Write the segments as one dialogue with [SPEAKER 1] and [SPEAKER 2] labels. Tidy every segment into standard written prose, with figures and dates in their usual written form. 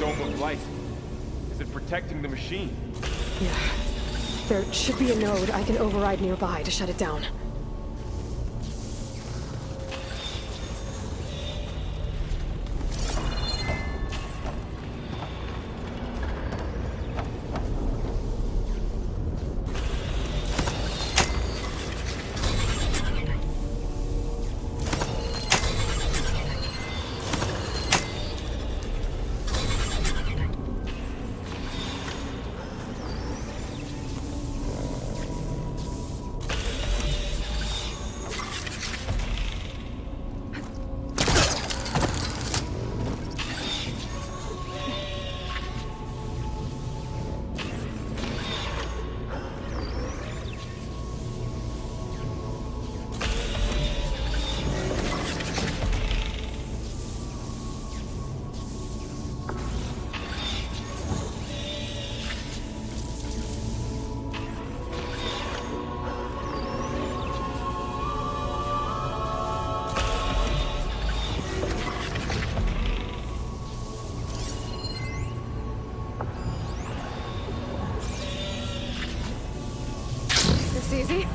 [SPEAKER 1] dome of light. Is it protecting the machine?
[SPEAKER 2] Yeah. There should be a node I can override nearby to shut it down. Easy.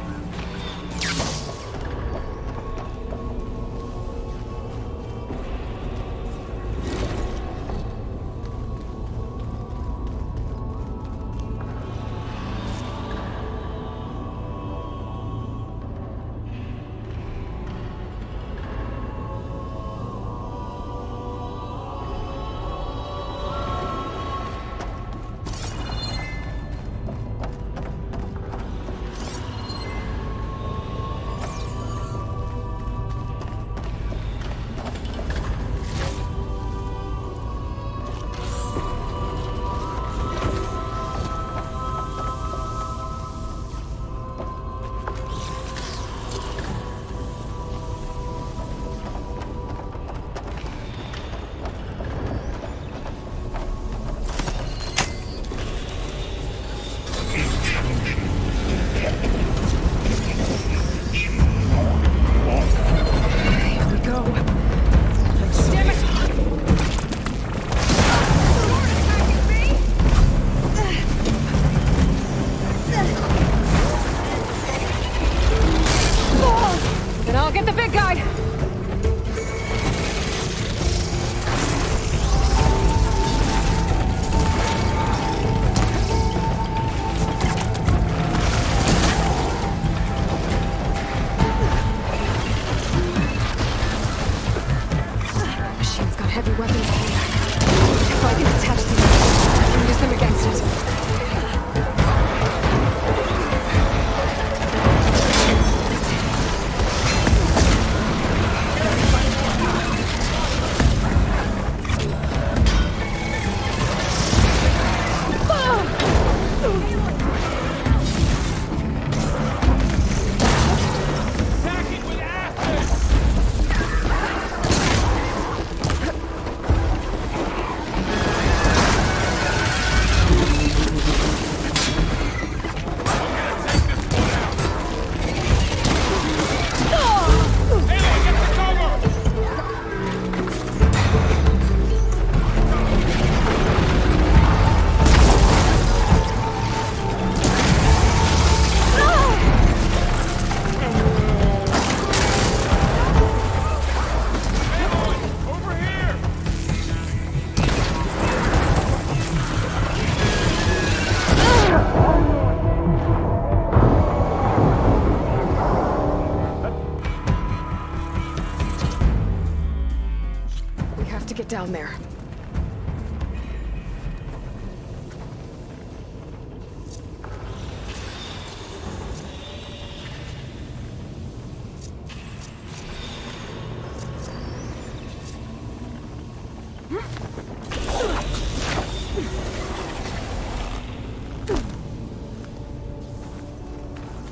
[SPEAKER 2] Down there.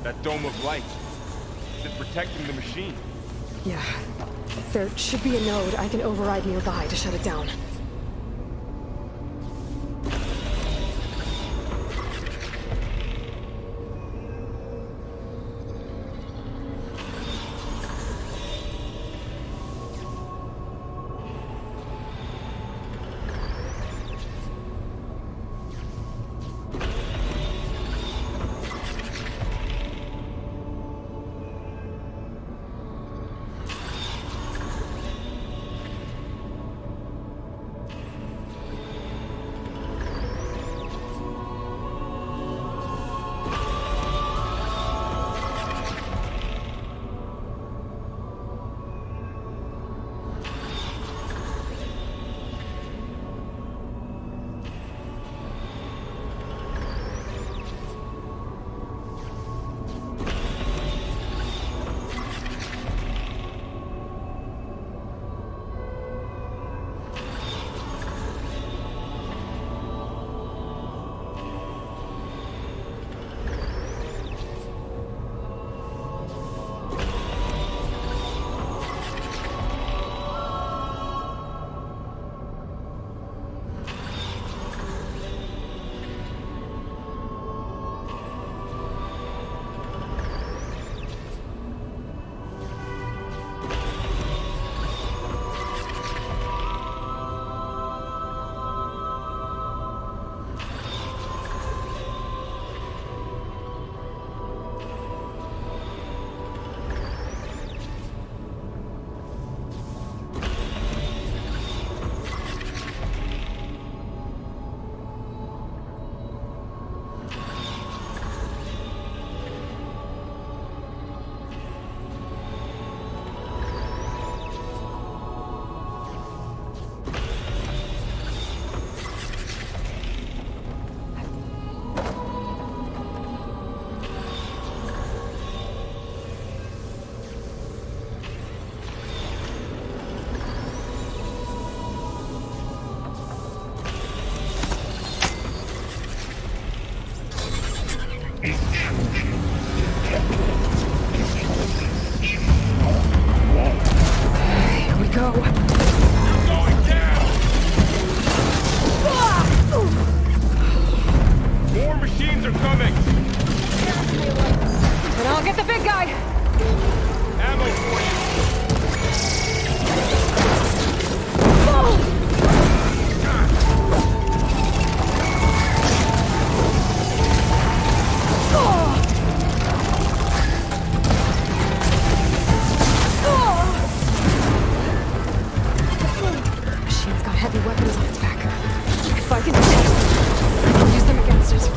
[SPEAKER 1] That dome of light. Is it protecting the machine?
[SPEAKER 2] Yeah. There should be a node I can override nearby to shut it down. go.
[SPEAKER 1] Going down! More machines are coming!
[SPEAKER 2] And I'll get the big guy!
[SPEAKER 1] Ammo for you!
[SPEAKER 2] Machine's got heavy weapons on its back. If I can do this, I can use them against it.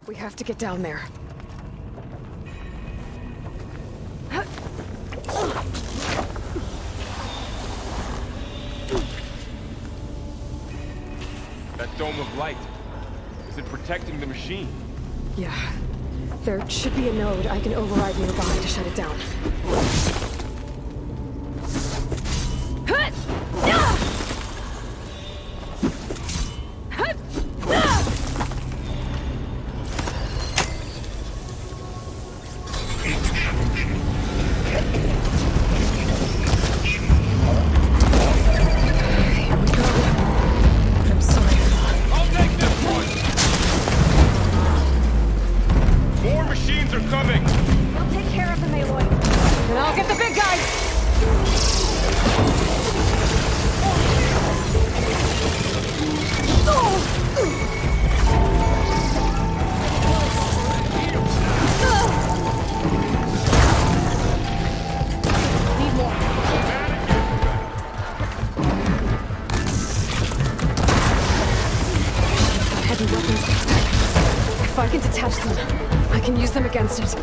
[SPEAKER 2] We have to get down there.
[SPEAKER 1] That dome of light. Is it protecting the machine?
[SPEAKER 2] Yeah. There should be a node I can override nearby to shut it down.
[SPEAKER 1] I'll take this one! More machines are coming!
[SPEAKER 2] I'll take care of them, Aloy. And I'll get the big guy! Need more. Heavy weapons. If I can detach them, I can use them against it.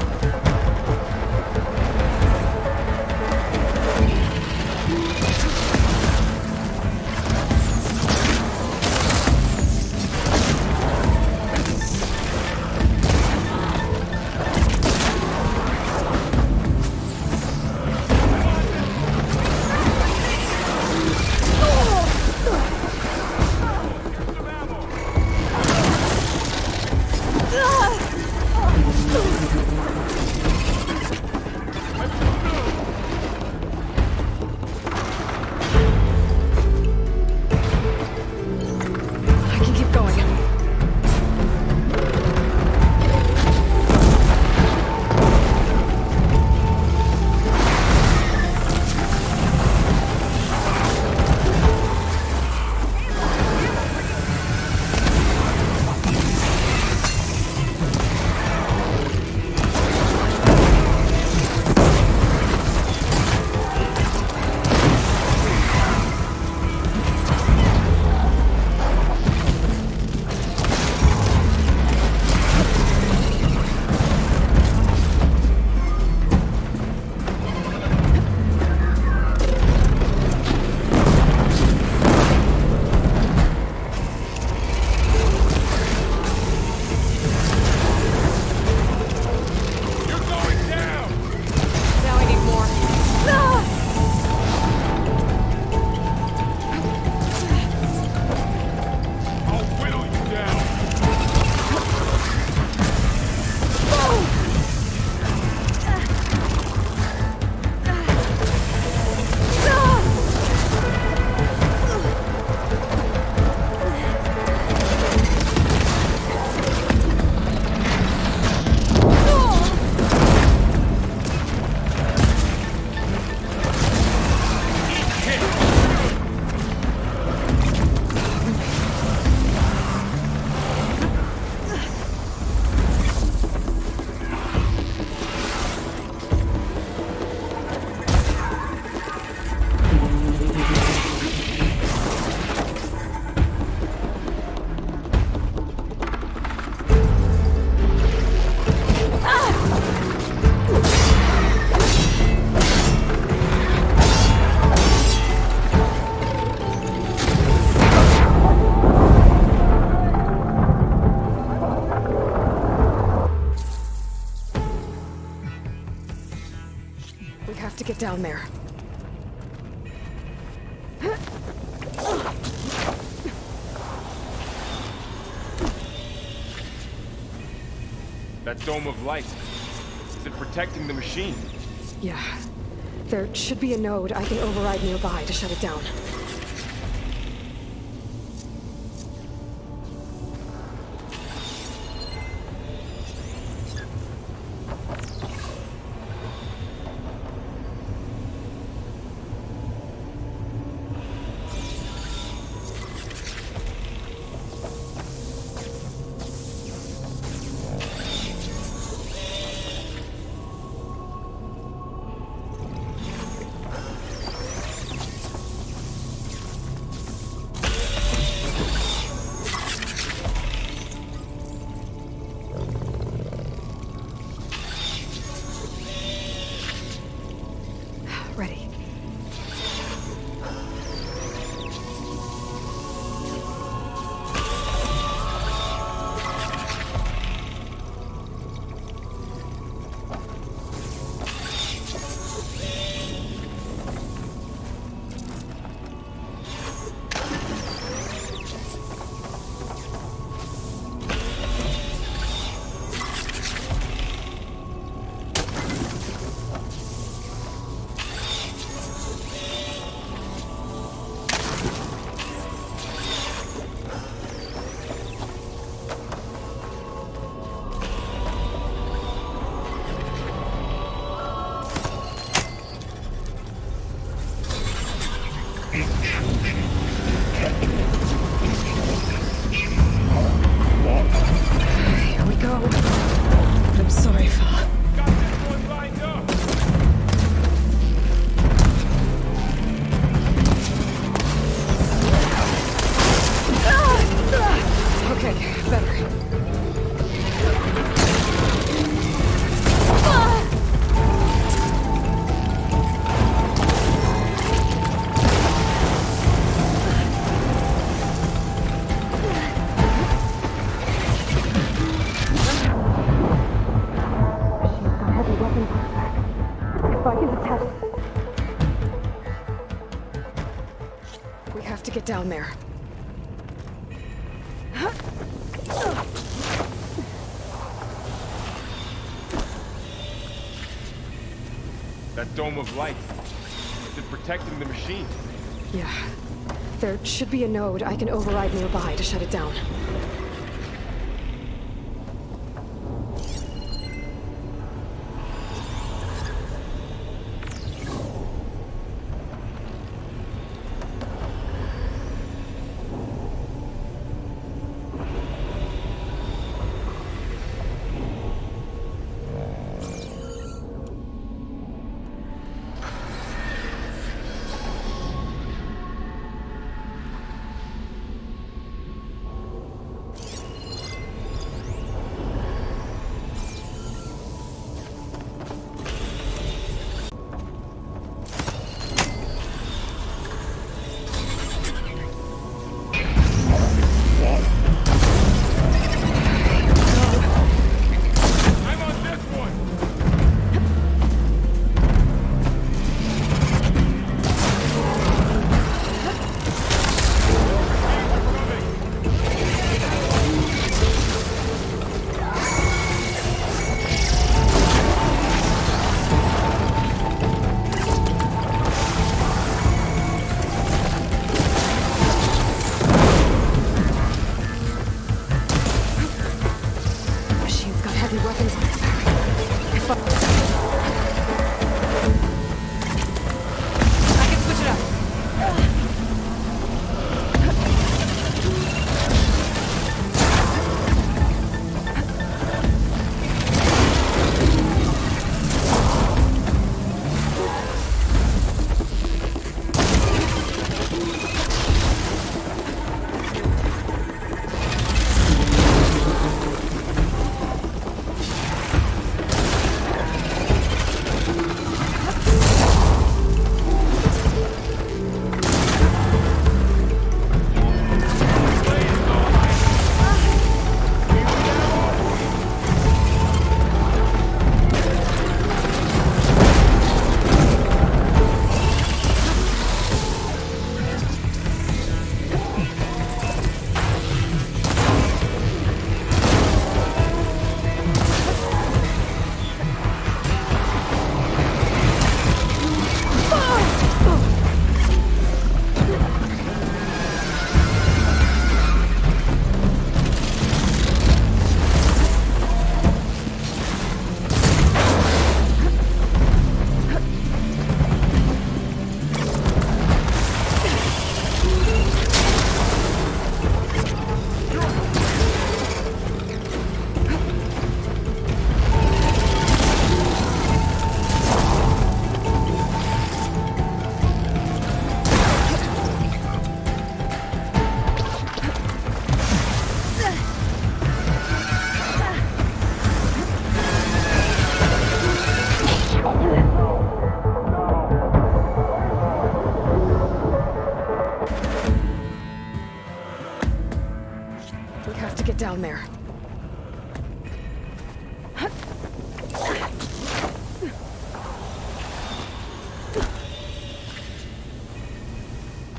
[SPEAKER 2] We have to get down there.
[SPEAKER 1] That dome of light. Is it protecting the machine?
[SPEAKER 2] Yeah. There should be a node I can override nearby to shut it down. Ready. Here we go. I'm sorry, Fa.
[SPEAKER 1] Got this one lined up!
[SPEAKER 2] Okay, better. If I can detect... We have to get down there.
[SPEAKER 1] That dome of light. Is it protecting the machine?
[SPEAKER 2] Yeah. There should be a node I can override nearby to shut it down.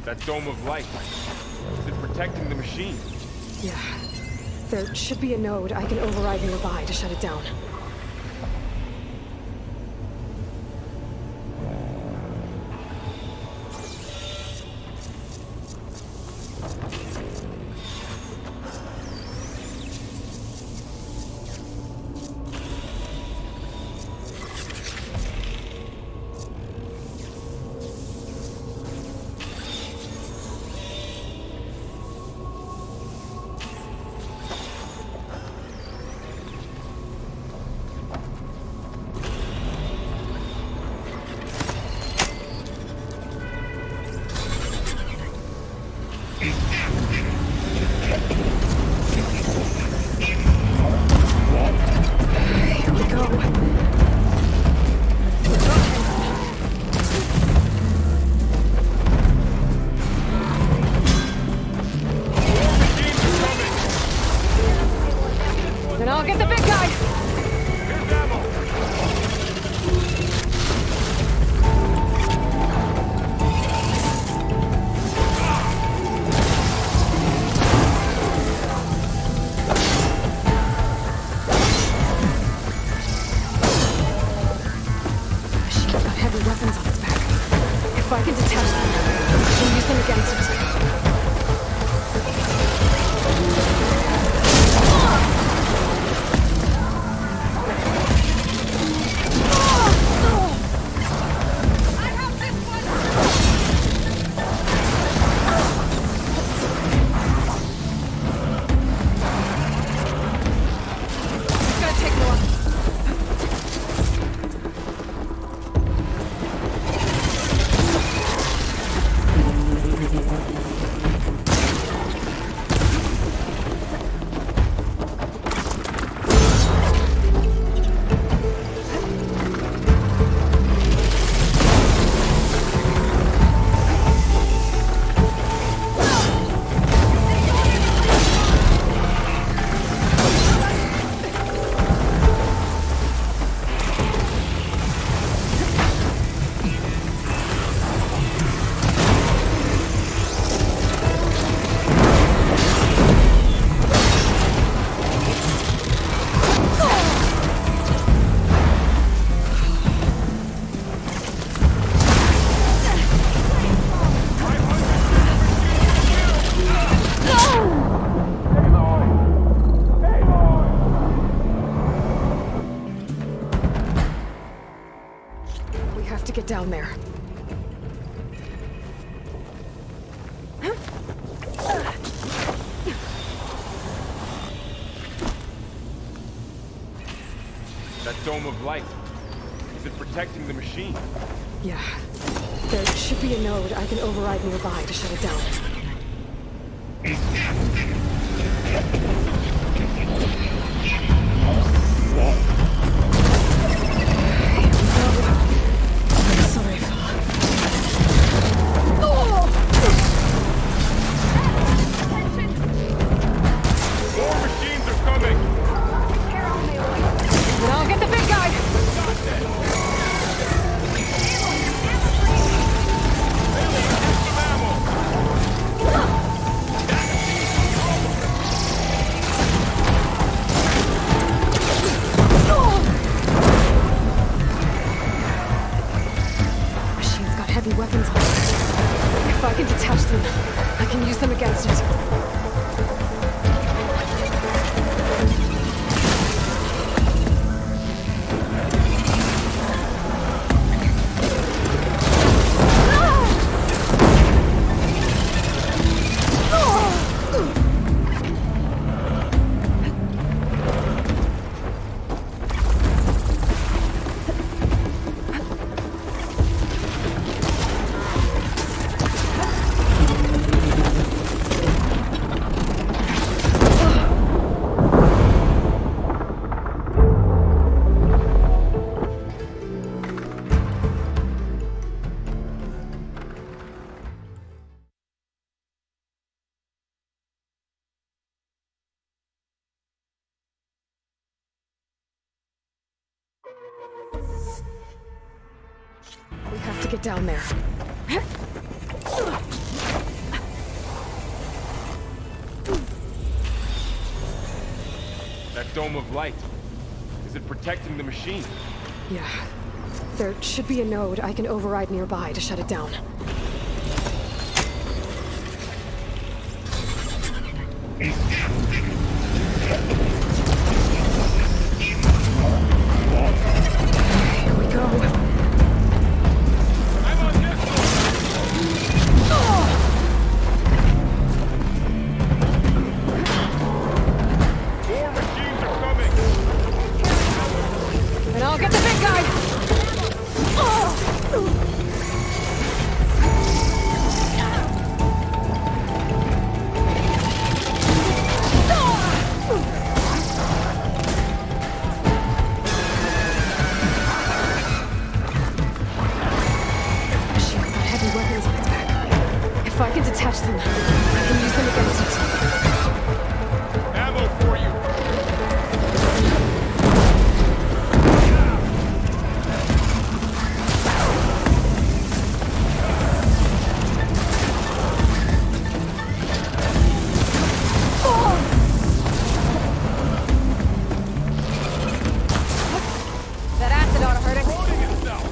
[SPEAKER 1] That dome of light. Is it protecting the machine?
[SPEAKER 2] Yeah. There should be a node I can override nearby to shut it down. Then I'll get the big guy!
[SPEAKER 1] Here's ammo!
[SPEAKER 2] Machine's got heavy weapons on its back. If I can detach them, I can use them against it. It's gonna take more. We have to get down there.
[SPEAKER 1] That dome of light. Is it protecting the machine?
[SPEAKER 2] Yeah. There should be a node I can override nearby to shut it down. Sorry, fella.
[SPEAKER 1] More machines are coming!
[SPEAKER 2] Then I'll get the big guy! Machine's got heavy weapons on it. If I can detach them, I can use them against it. We have to get down there.
[SPEAKER 1] dome of light. Is it protecting the machine?
[SPEAKER 2] Yeah. There should be a node I can override nearby to shut it down. Here we go.
[SPEAKER 1] I'm on this More machines are coming!
[SPEAKER 2] And I'll get the big guy! Machine's got heavy weapons on its back. If I can detach them, I can use them against it.
[SPEAKER 1] Ammo for you!
[SPEAKER 2] That acid ought to hurt it.
[SPEAKER 1] Loading itself!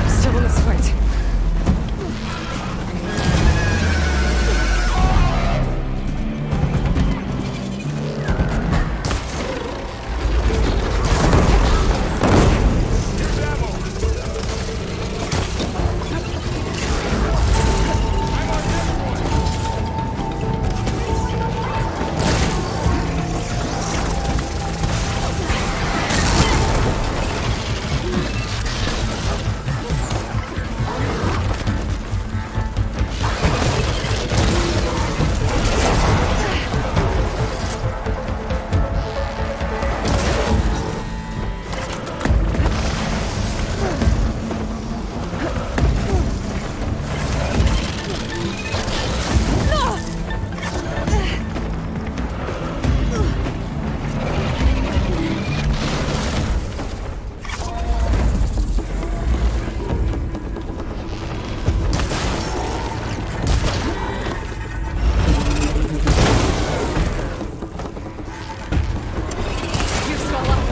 [SPEAKER 2] Still in this fight.
[SPEAKER 1] Here's ammo! I'm on this one!
[SPEAKER 2] You swell up.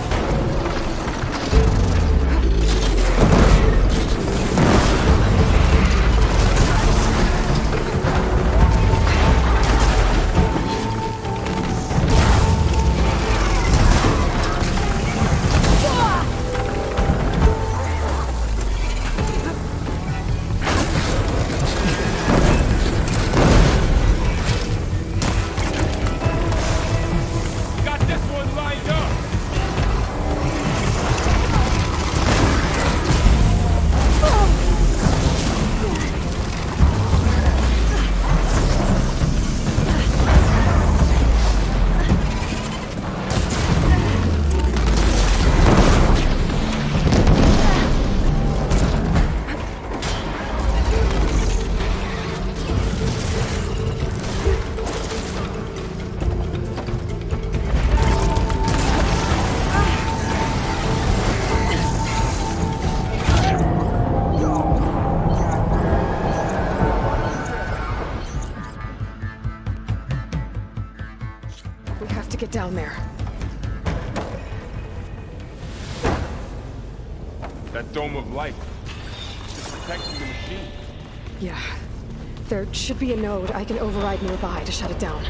[SPEAKER 1] Got this one lined up!
[SPEAKER 2] We have to get down there.
[SPEAKER 1] That dome of light. Is it protecting the machine?
[SPEAKER 2] Yeah. There should be a node I can override nearby to shut it down.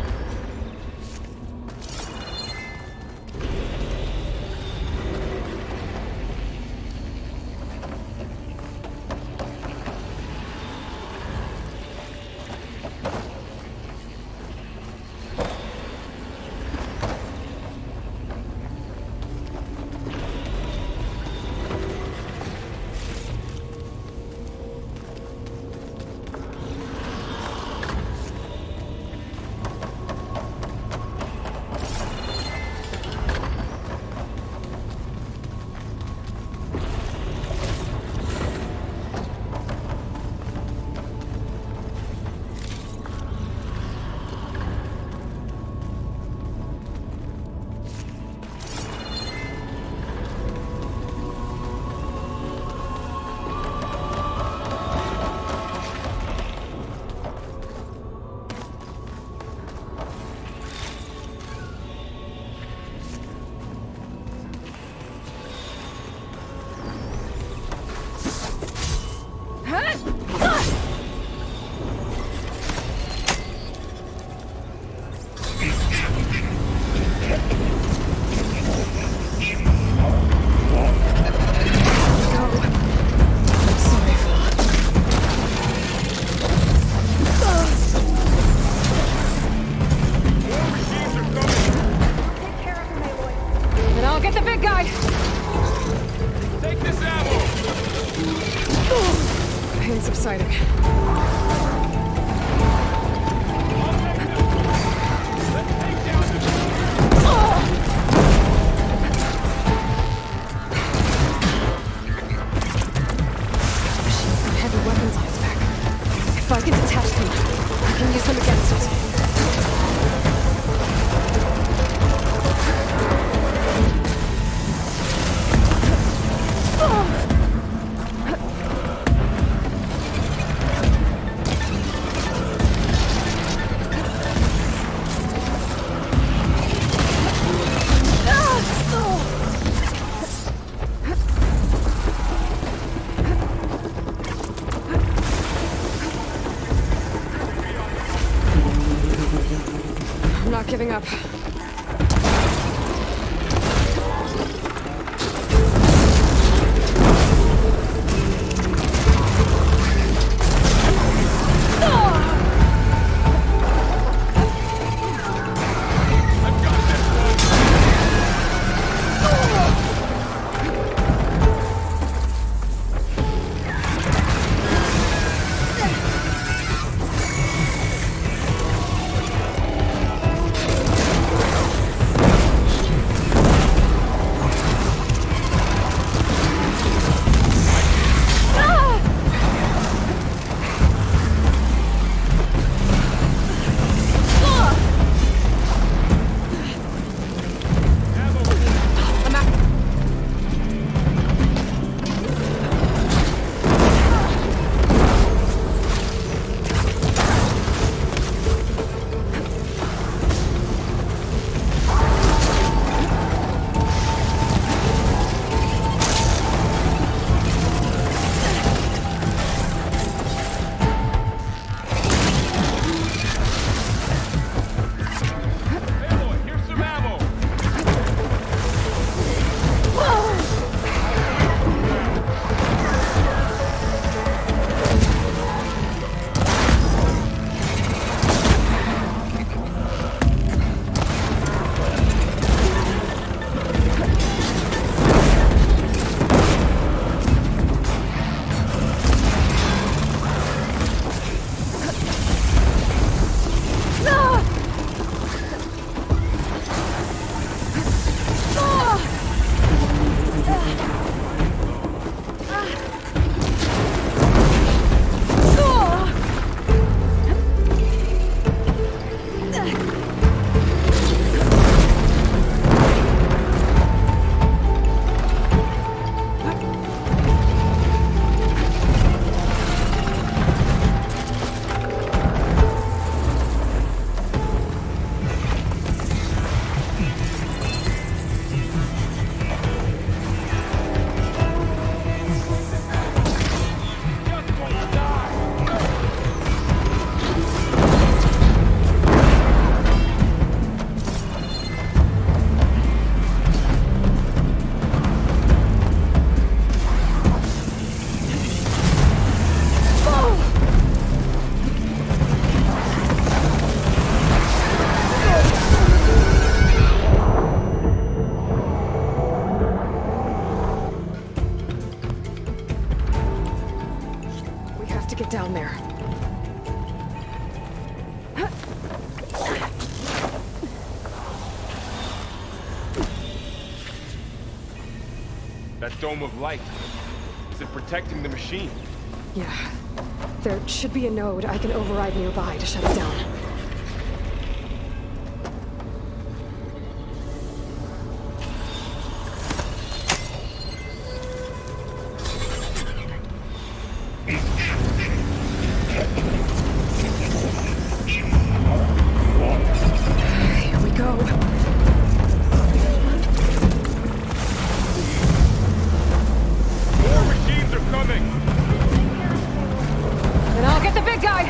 [SPEAKER 2] guy!
[SPEAKER 1] Take this ammo!
[SPEAKER 2] Pain subsiding.
[SPEAKER 1] Let's take down this...
[SPEAKER 2] Machine's got heavy weapons on its back. If I can detach them, I can use them against it. I'm not giving up.
[SPEAKER 1] I've got this one!
[SPEAKER 2] I'm out.
[SPEAKER 1] Aloy, here's some ammo! Just won't die!
[SPEAKER 2] We have to get down there.
[SPEAKER 1] That dome of light. Is it protecting the machine?
[SPEAKER 2] Yeah. There should be a node I can override nearby to shut it down. Here we go.
[SPEAKER 1] More machines are coming!
[SPEAKER 2] And I'll get the big guy!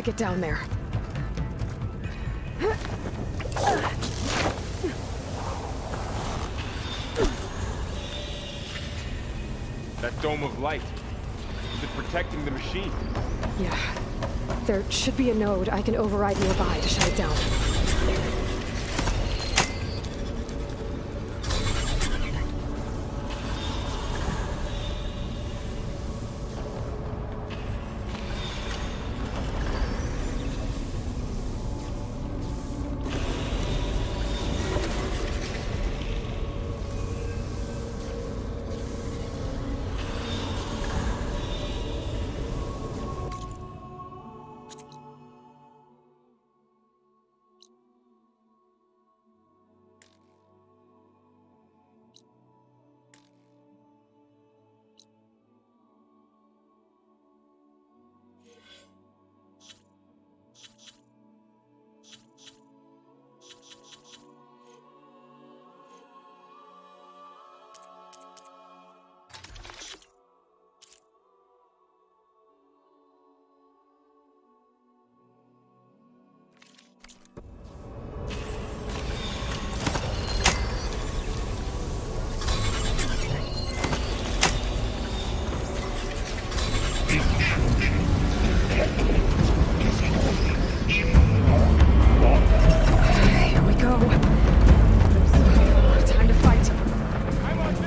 [SPEAKER 2] get down there.
[SPEAKER 1] That dome of light. Is it protecting the machine?
[SPEAKER 2] Yeah. There should be a node I can override nearby to shut it down. Here we go. Time to fight.
[SPEAKER 1] I'm on this.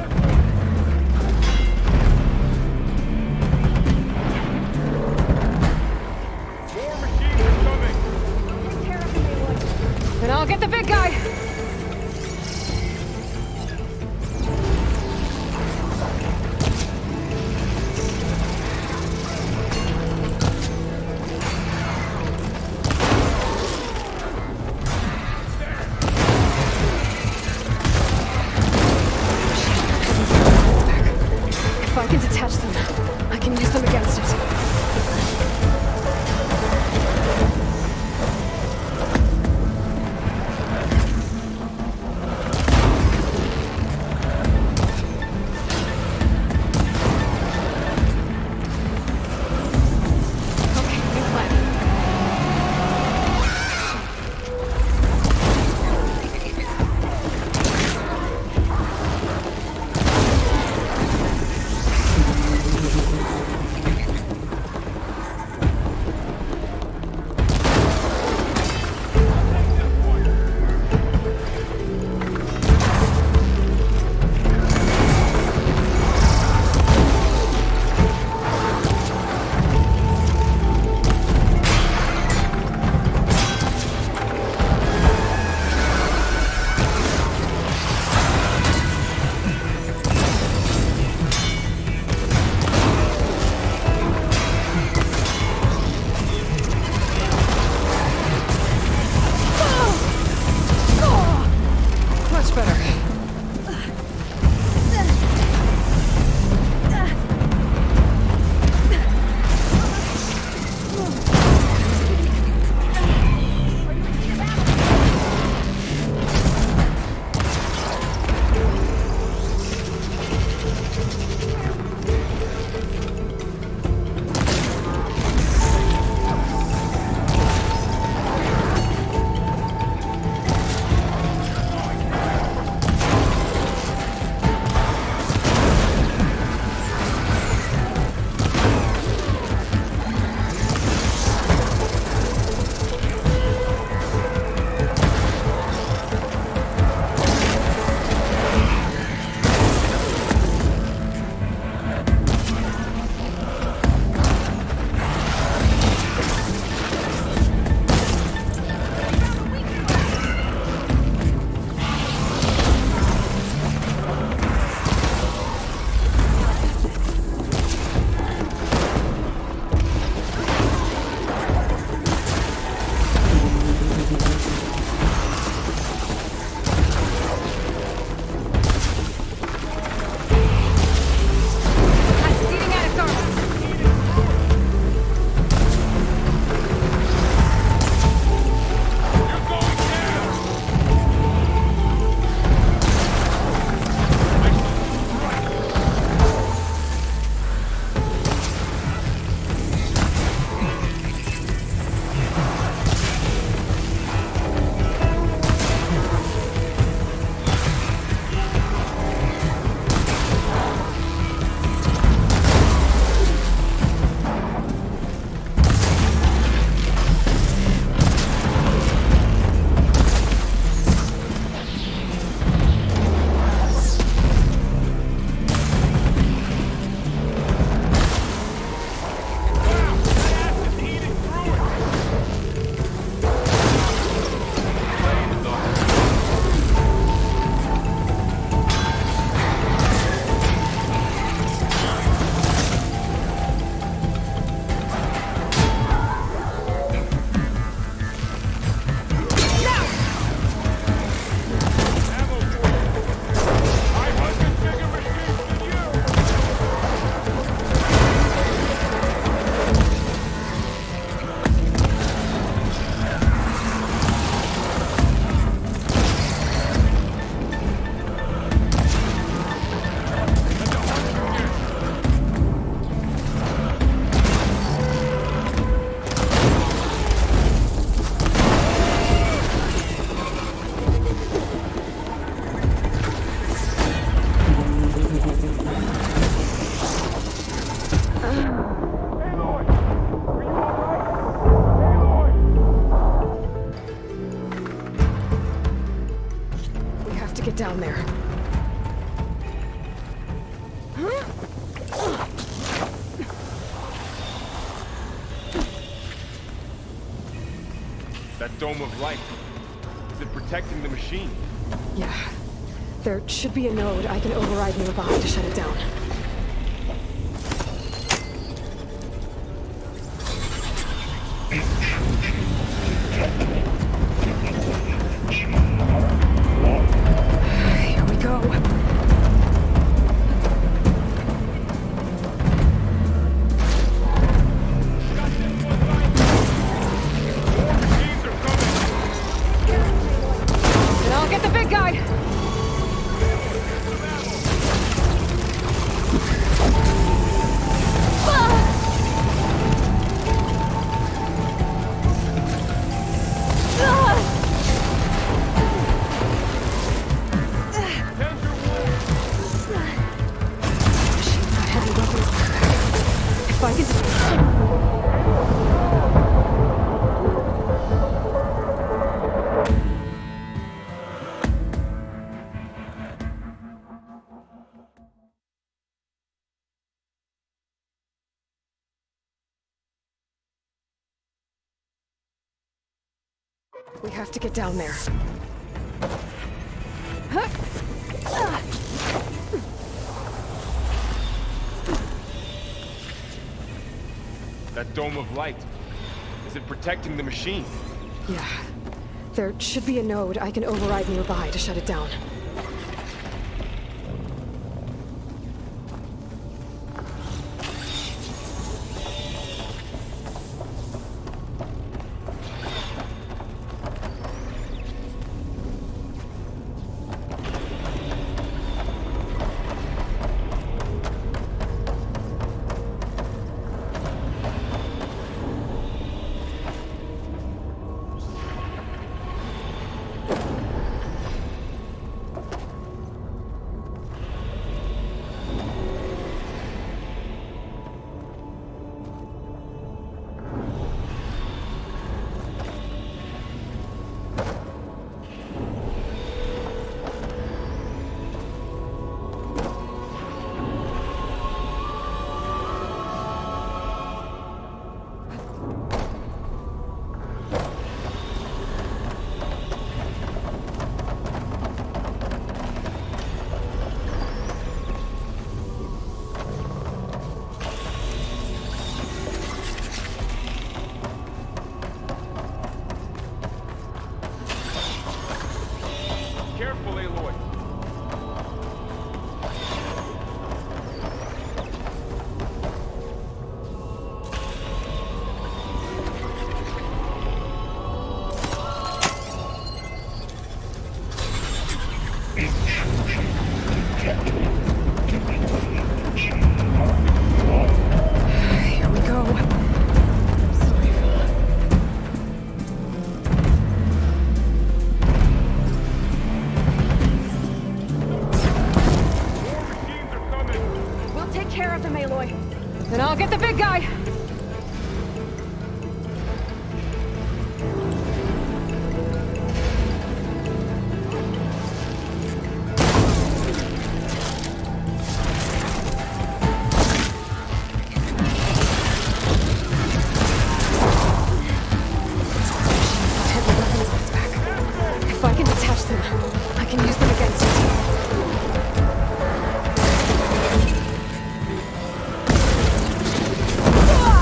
[SPEAKER 1] More machines are coming.
[SPEAKER 2] Take care of him, Aloy. Then I'll get the big guy. If I can detach them, I can use them against it. Okay, new plan.
[SPEAKER 1] dome of light. Is it protecting the machine?
[SPEAKER 2] Yeah. There should be a node I can override nearby to shut it down. Here we go. And I'll get the big guy! If I can... We have to get down there.
[SPEAKER 1] That dome of light. Is it protecting the machine?
[SPEAKER 2] Yeah. There should be a node I can override nearby to shut it down.
[SPEAKER 1] Careful, Aloy.
[SPEAKER 2] Here we go.
[SPEAKER 1] Machines are coming.
[SPEAKER 2] We'll take care of them, Aloy. Then I'll get the big guy. Heavy weapons on its back. If I can detach them, I can use them against it. Ah!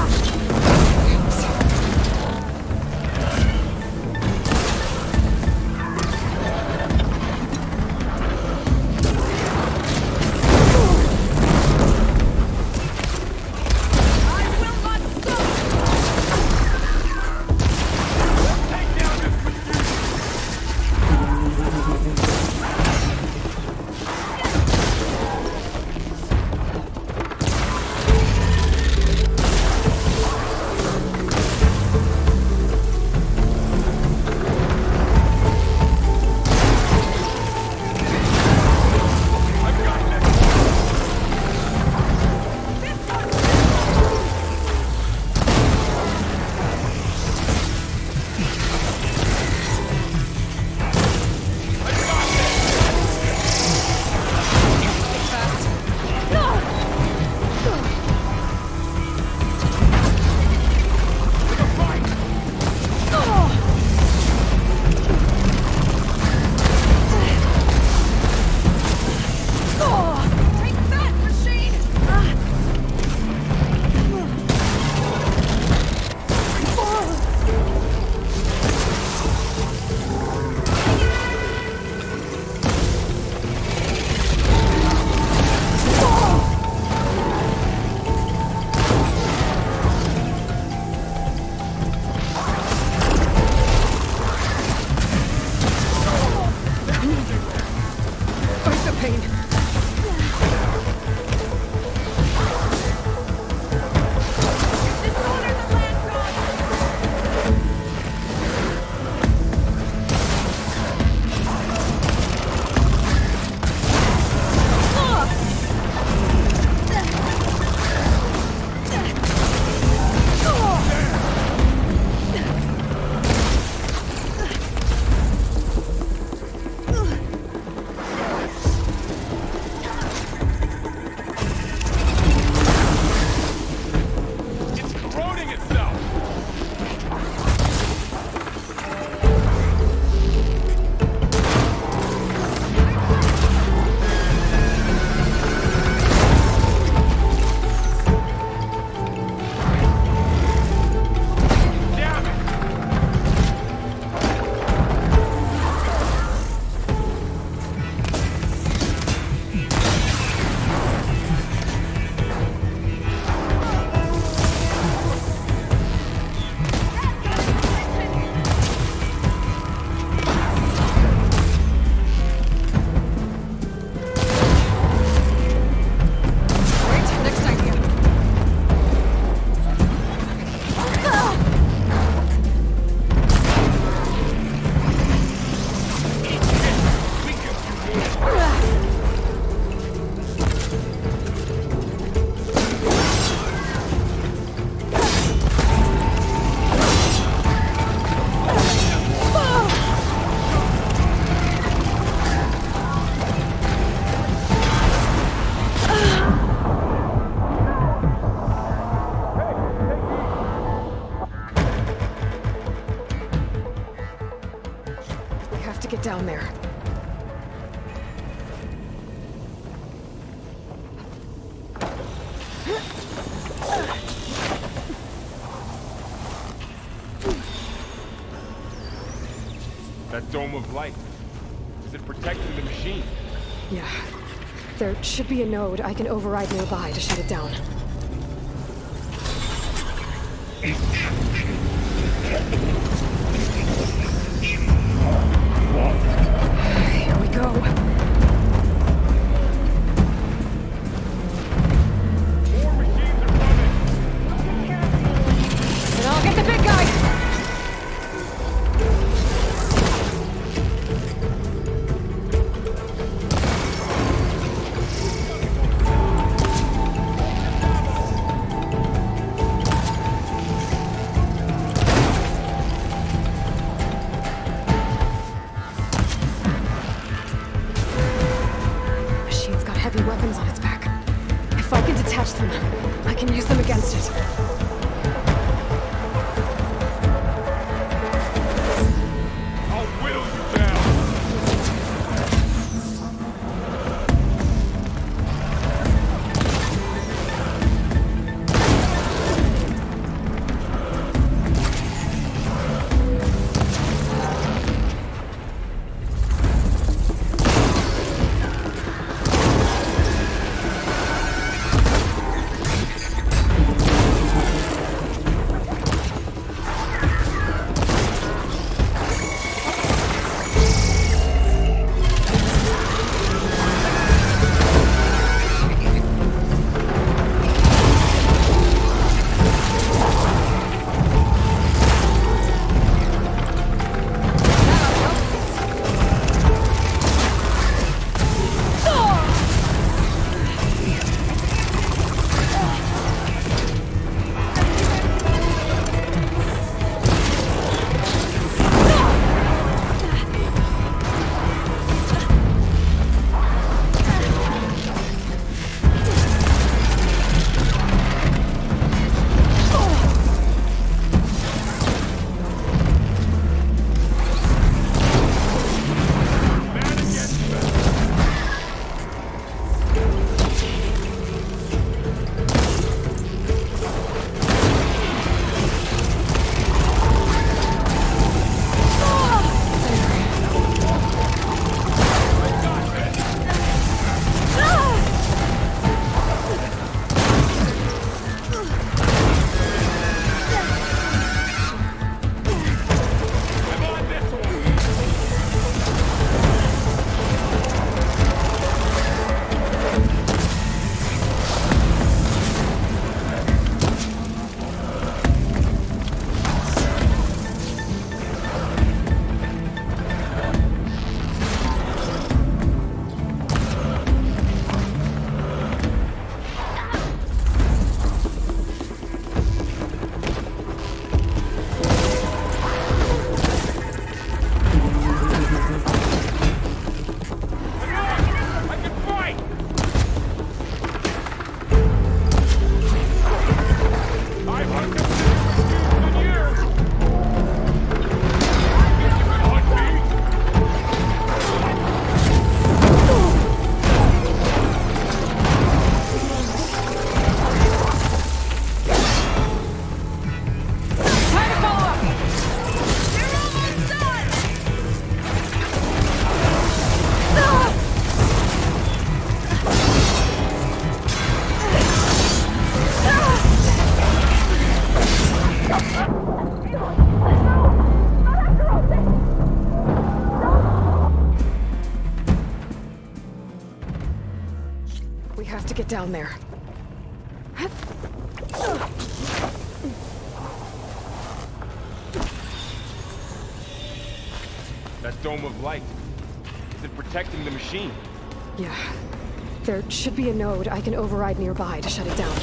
[SPEAKER 2] down there.
[SPEAKER 1] That dome of light. Is it protecting the machine?
[SPEAKER 2] Yeah. There should be a node I can override nearby to shut it down. Here we go.
[SPEAKER 1] More machines are coming!
[SPEAKER 2] And I'll get the big guy! Machine's got heavy weapons on its back. If I can detach them, I can use them against it.
[SPEAKER 1] I'll whittle you down!
[SPEAKER 2] Get down there.
[SPEAKER 1] That dome of light. Is it protecting the machine?
[SPEAKER 2] Yeah. There should be a node I can override nearby to shut it down.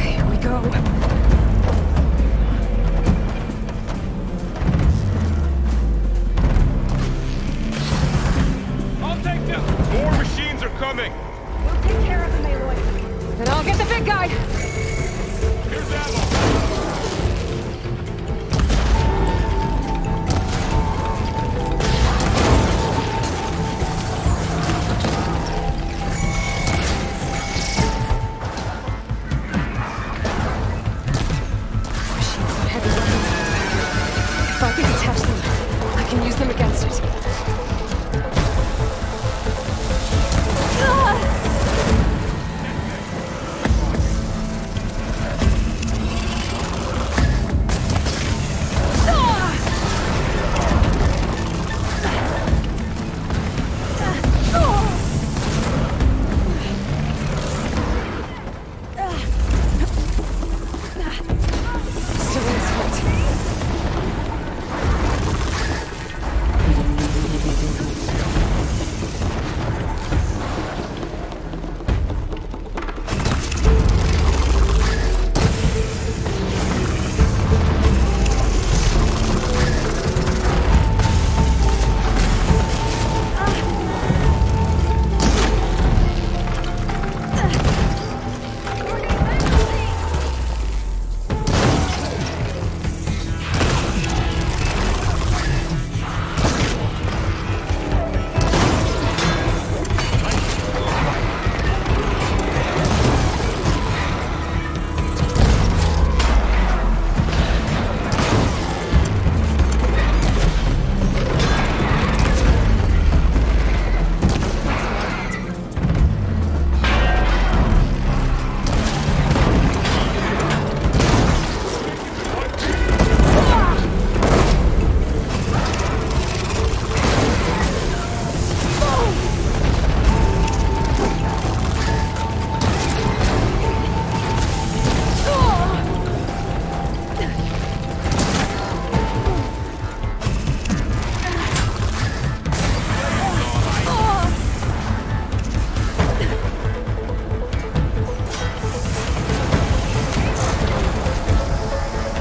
[SPEAKER 2] Here we go.
[SPEAKER 1] I'll take this! More machines are coming!
[SPEAKER 2] We'll take care of them, Aloy. And I'll get the big against it. Still in this fight.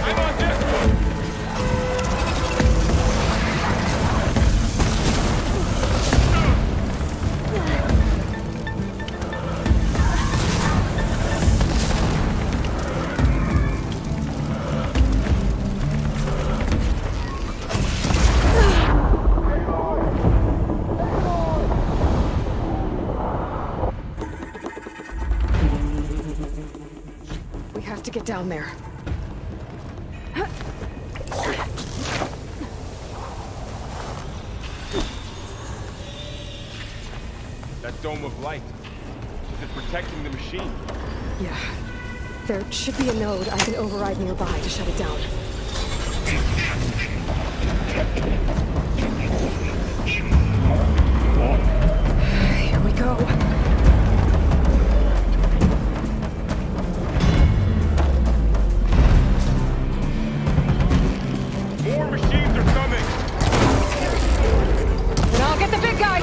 [SPEAKER 1] I'm on this one!
[SPEAKER 2] We have to get down there.
[SPEAKER 1] That dome of light. Is it protecting the machine?
[SPEAKER 2] Yeah. There should be a node I can override nearby to shut it down. Here we go.
[SPEAKER 1] More machines are coming!
[SPEAKER 2] And I'll get the big guy!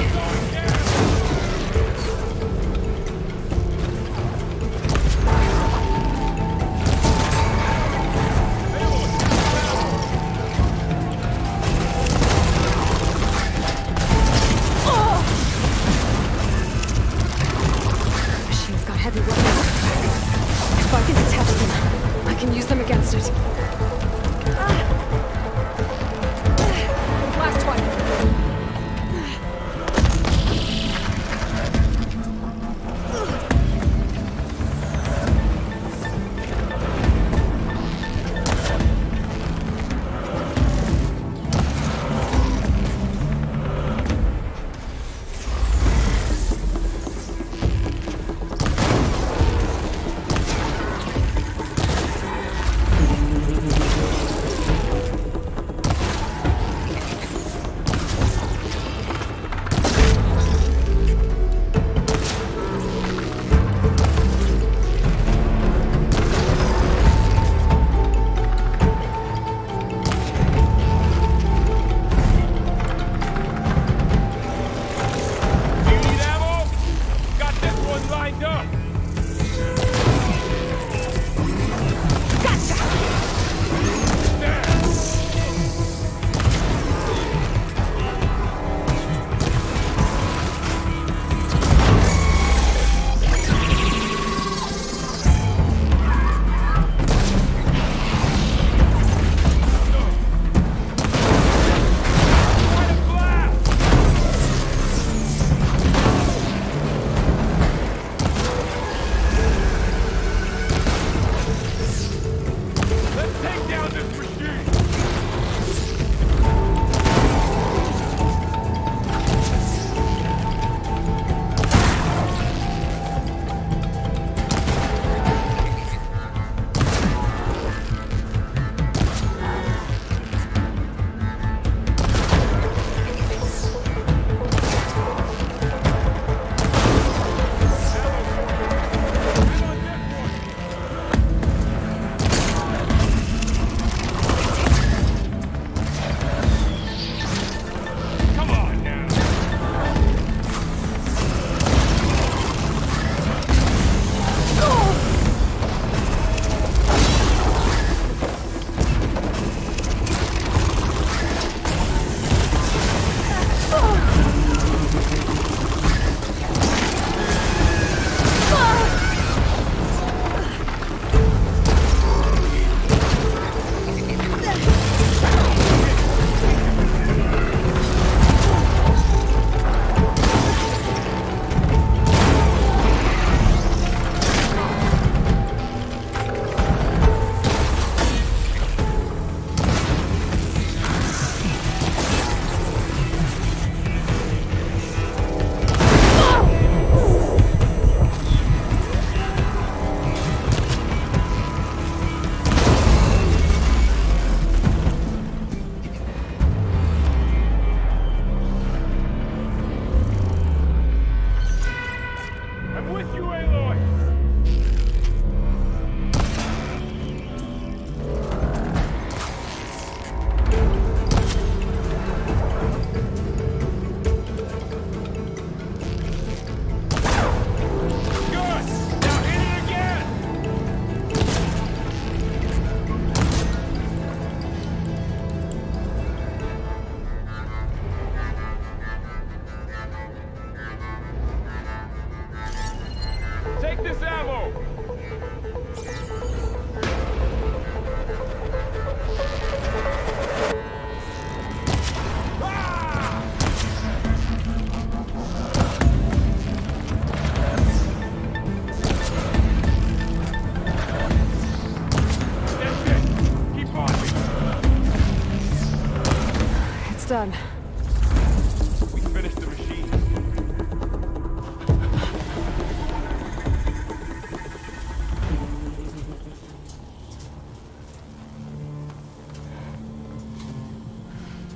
[SPEAKER 1] Finish the machine.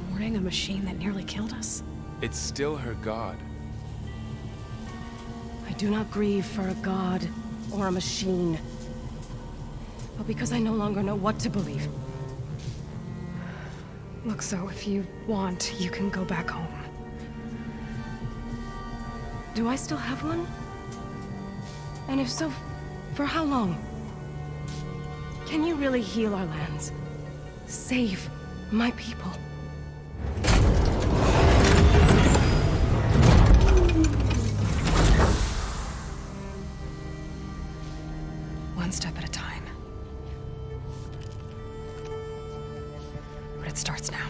[SPEAKER 2] Thwarting a machine that nearly killed us?
[SPEAKER 1] It's still her god.
[SPEAKER 2] I do not grieve for a god or a machine, but because I no longer know what to believe. Look, so if you want, you can go back home. Do I still have one? And if so, for how long? Can you really heal our lands? Save my people? One step at a time. But it starts now.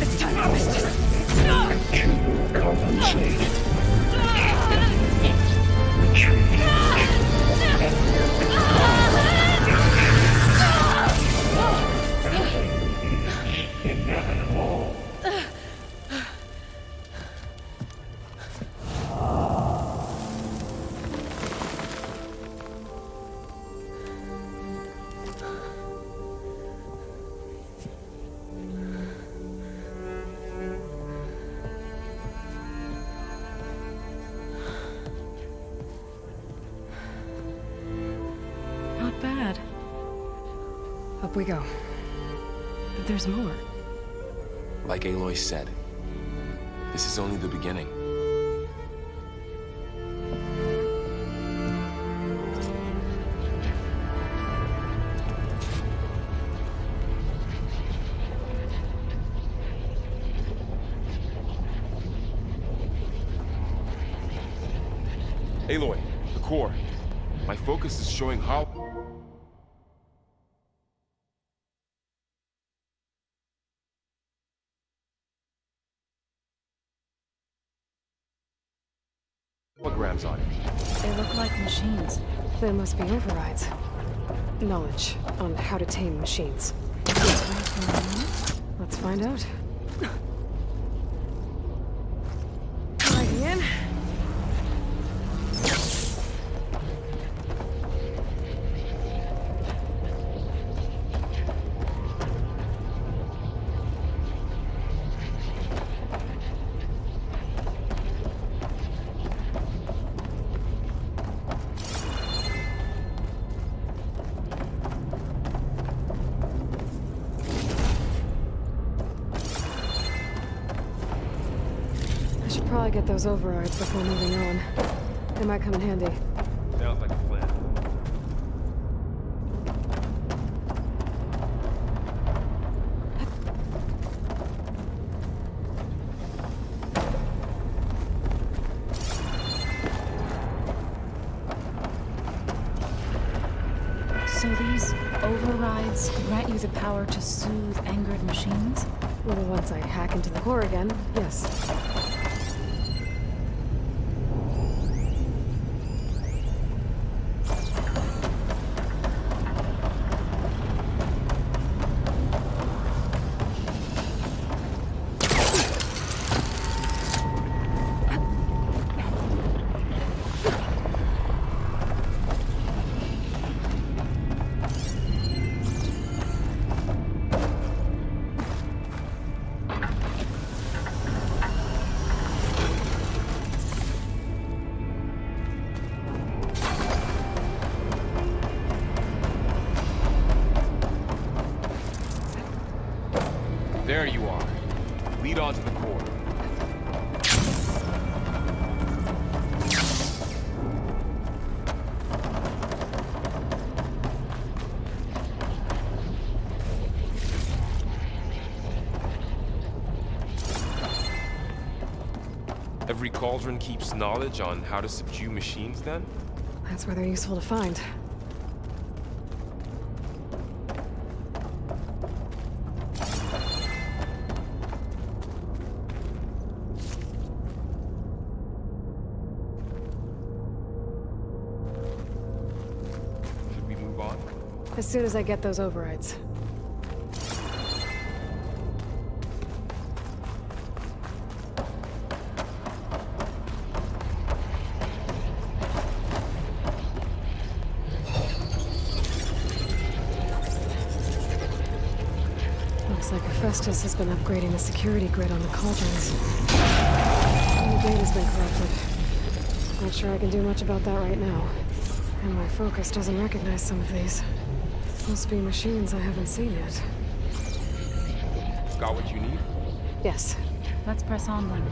[SPEAKER 2] It's time to
[SPEAKER 3] Compensate. Inevitable.
[SPEAKER 2] Not bad. Up we go. But there's more.
[SPEAKER 4] Like Aloy said, this is only the beginning.
[SPEAKER 1] Aloy, the core. My focus is showing how... holograms on it.
[SPEAKER 2] They look like machines. They must be overrides. Knowledge on how to tame machines. Let's find out. Right in. Probably get those overrides before moving on. They might come in handy.
[SPEAKER 1] Sounds like a plan.
[SPEAKER 5] So these overrides grant you the power to soothe angered machines?
[SPEAKER 2] Well, once I hack into the core again, yes.
[SPEAKER 1] There you are. Lead on to the core. Every cauldron keeps knowledge on how to subdue machines, then?
[SPEAKER 2] That's where they're useful to find. As soon as I get those overrides. Looks like Hephaestus has been upgrading the security grid on the cauldrons. And the data's been corrupted. Not sure I can do much about that right now. And my focus doesn't recognize some of these. Must be machines I haven't seen yet.
[SPEAKER 1] Got what you need?
[SPEAKER 5] Yes. Let's press on then.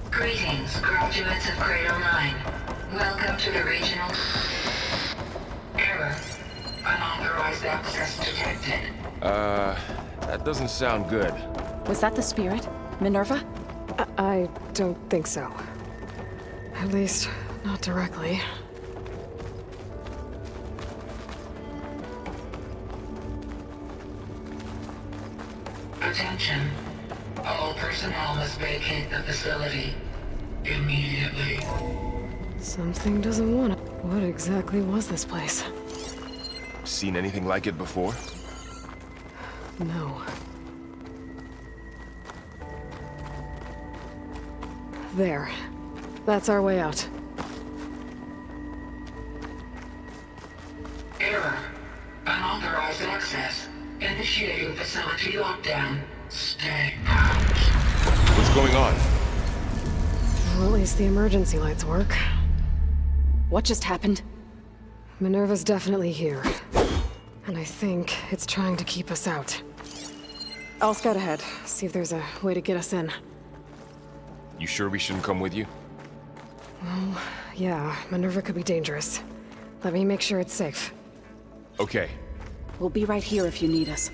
[SPEAKER 6] Greetings, graduates of Cradle 9. Welcome to the regional... Error. Unauthorized access detected.
[SPEAKER 4] That doesn't sound good.
[SPEAKER 5] Was that the spirit? Minerva?
[SPEAKER 2] I don't think so. At least, not directly.
[SPEAKER 6] Attention. All personnel must vacate the facility. Immediately.
[SPEAKER 2] Something doesn't want it. What exactly was this place?
[SPEAKER 4] Seen anything like it before?
[SPEAKER 2] No. There. That's our way out.
[SPEAKER 6] Error. Unauthorized access. Initiating facility lockdown. Stay out.
[SPEAKER 4] What's going on?
[SPEAKER 2] Well, at least the emergency lights work.
[SPEAKER 5] What just happened?
[SPEAKER 2] Minerva's definitely here. And I think it's trying to keep us out. I'll scout ahead, see if there's a way to get us in.
[SPEAKER 4] You sure we shouldn't come with you?
[SPEAKER 2] Well, yeah, Minerva could be dangerous. Let me make sure it's safe.
[SPEAKER 4] Okay.
[SPEAKER 5] We'll be right here if you need us.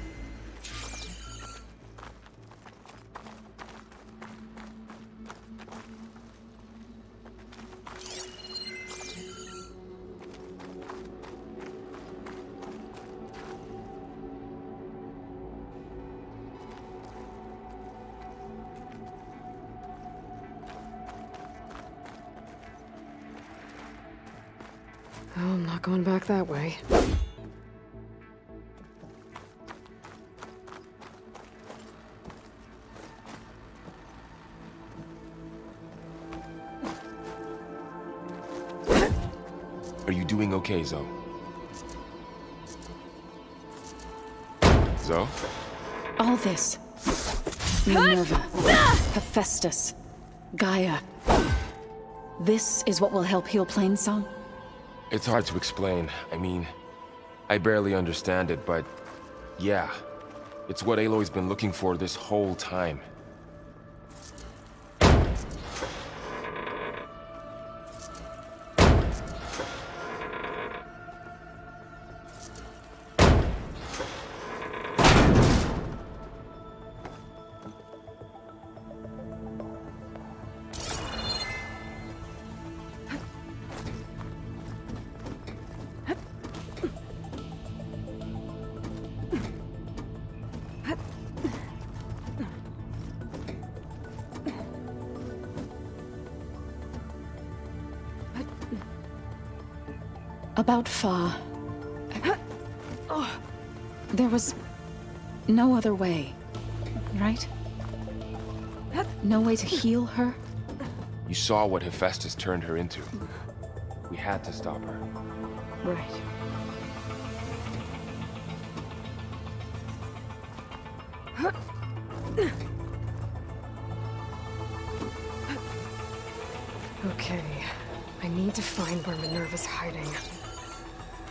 [SPEAKER 2] Oh, I'm not going back that way.
[SPEAKER 4] Are you doing okay, Zoe? Zoe?
[SPEAKER 5] All this. Minerva. Hephaestus. Gaia. This is what will help heal Plainsong?
[SPEAKER 4] It's hard to explain. I mean, I barely understand it, but yeah. It's what Aloy's been looking for this whole time.
[SPEAKER 5] About Fa. There was no other way, right? No way to heal her?
[SPEAKER 4] You saw what Hephaestus turned her into. We had to stop her.
[SPEAKER 2] Right. Okay. I need to find where Minerva's hiding.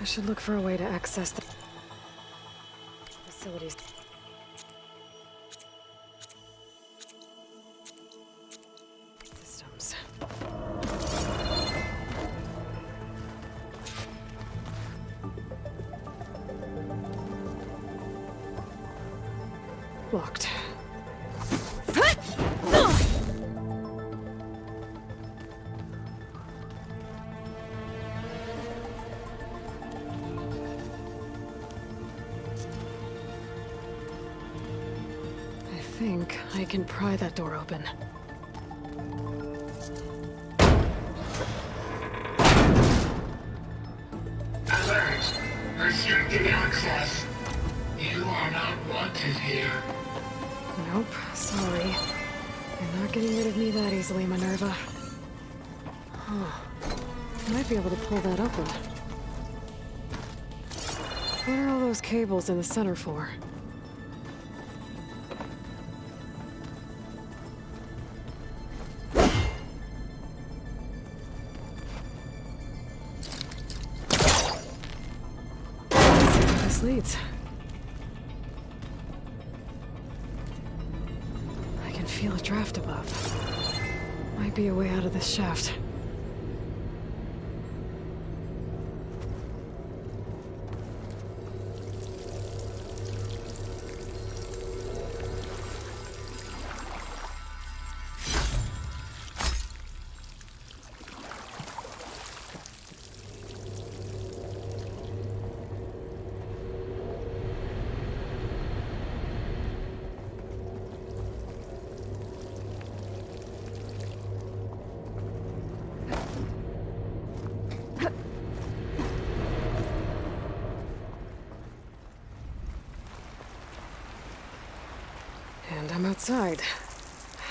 [SPEAKER 2] I should look for a way to access the facilities. Systems. Locked. I think I can pry that door open.
[SPEAKER 6] Alert! Restricted access. You are not wanted here.
[SPEAKER 2] Nope, sorry. You're not getting rid of me that easily, Minerva. Huh. Might be able to pull that open. What are all those cables in the center for? This leads. I can feel a draft above. Might be a way out of this shaft. And I'm outside.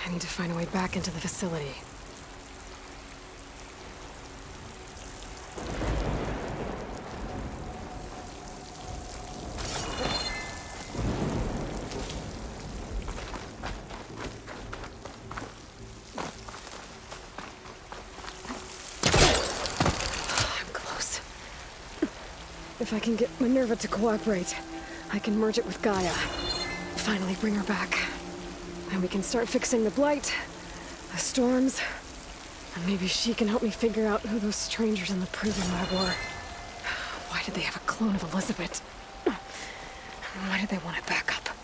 [SPEAKER 2] I need to find a way back into the facility. I'm close. If I can get Minerva to cooperate, I can merge it with Gaia. Finally bring her back. And we can start fixing the blight, the storms, and maybe she can help me figure out who those strangers in the prison lab were. Why did they have a clone of Elizabeth? And why did they want it back up?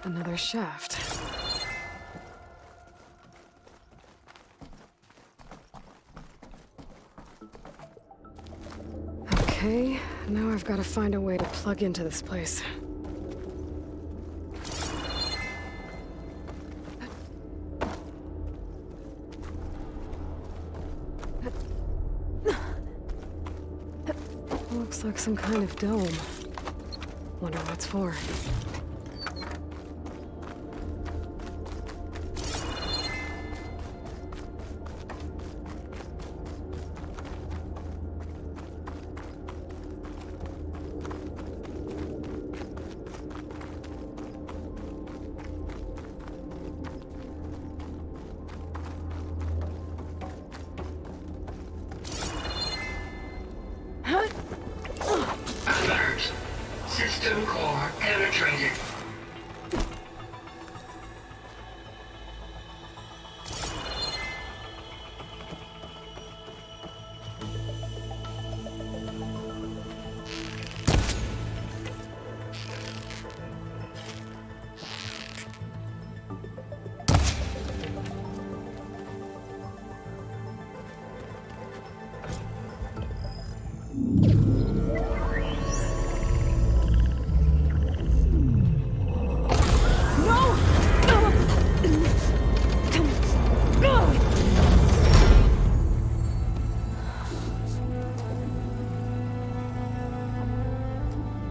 [SPEAKER 2] Another shaft. Okay, now I've got to find a way to plug into this place. Looks like some kind of dome. Wonder what it's for.
[SPEAKER 6] Alert. System core penetrated.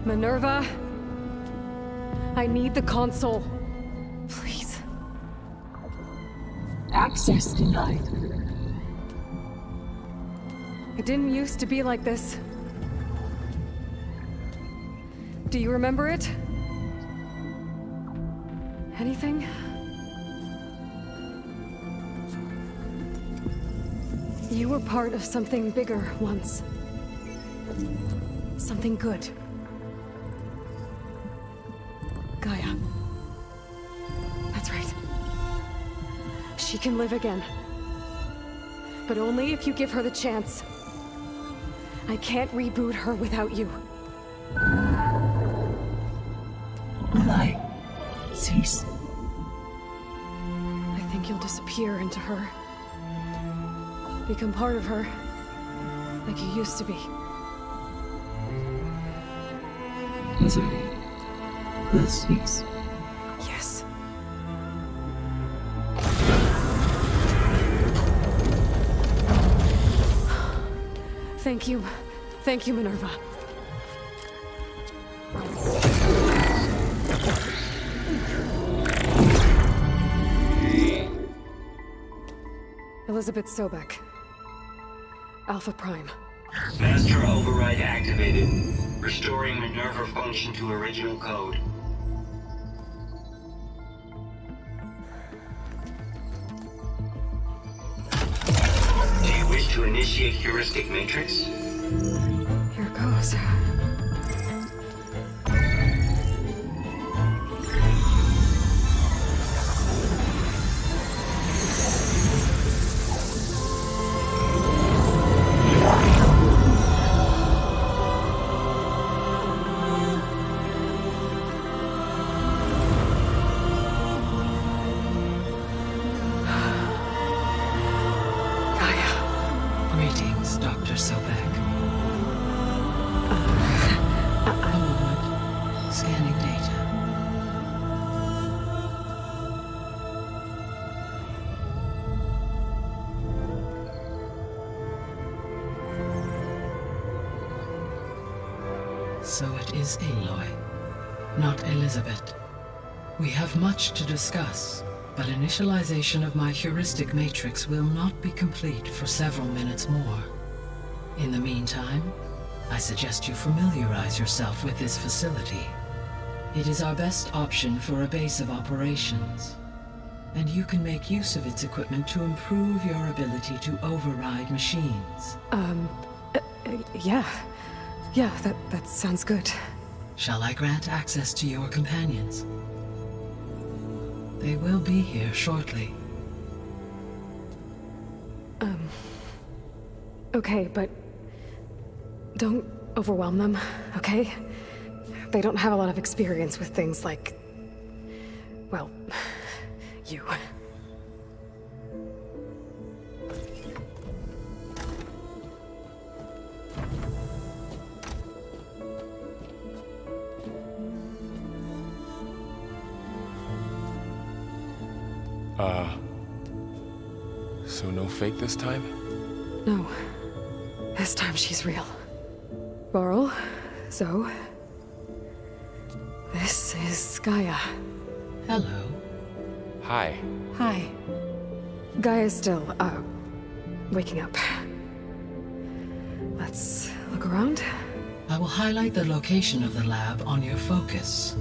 [SPEAKER 2] Minerva, I need the console. Please.
[SPEAKER 3] Access denied.
[SPEAKER 2] It didn't used to be like this. Do you remember it? Anything? You were part of something bigger once. Something good. Gaia. That's right. She can live again. But only if you give her the chance. I can't reboot her without you.
[SPEAKER 3] Lie. Cease.
[SPEAKER 2] I think you'll disappear into her. Become part of her. Like you used to be.
[SPEAKER 3] Misery. Will cease.
[SPEAKER 2] Yes. Thank you. Thank you, Minerva. Elizabeth Sobek. Alpha Prime.
[SPEAKER 7] Master override activated. Restoring Minerva function to original code. Do you wish to initiate heuristic matrix?
[SPEAKER 2] Here goes.
[SPEAKER 3] Greetings, Dr. Sobek. Scanning data. So it is Aloy, not Elizabeth. We have much to discuss, but initialization of my heuristic matrix will not be complete for several minutes more. In the meantime, I suggest you familiarize yourself with this facility. It is our best option for a base of operations, and you can make use of its equipment to improve your ability to override machines.
[SPEAKER 2] Yeah. Yeah, that sounds good.
[SPEAKER 3] Shall I grant access to your companions? They will be here shortly.
[SPEAKER 2] Okay, but don't overwhelm them, okay? They don't have a lot of experience with things like Well, you.
[SPEAKER 4] So no fake this time?
[SPEAKER 2] No. This time she's real. Varl, Zoe. This is Gaia.
[SPEAKER 3] Hello.
[SPEAKER 4] Hi.
[SPEAKER 2] Hi. Gaia's still, waking up. Let's look around.
[SPEAKER 3] I will highlight the location of the lab on your focus.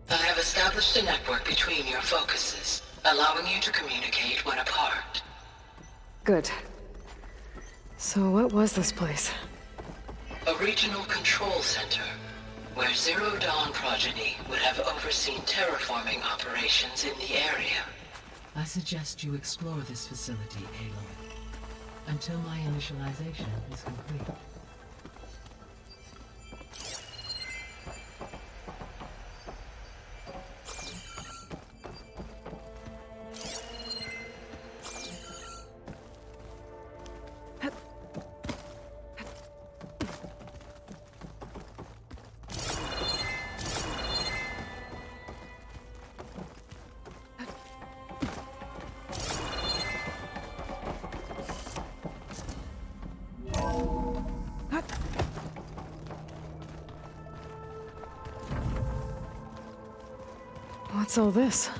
[SPEAKER 6] I have established a network between your focuses, allowing you to communicate when apart.
[SPEAKER 2] Good. So what was this place?
[SPEAKER 6] A regional control center, where Zero Dawn progeny would have overseen terraforming operations in the area.
[SPEAKER 3] I suggest you explore this facility, Aloy, until my initialization is complete.
[SPEAKER 2] What's all this?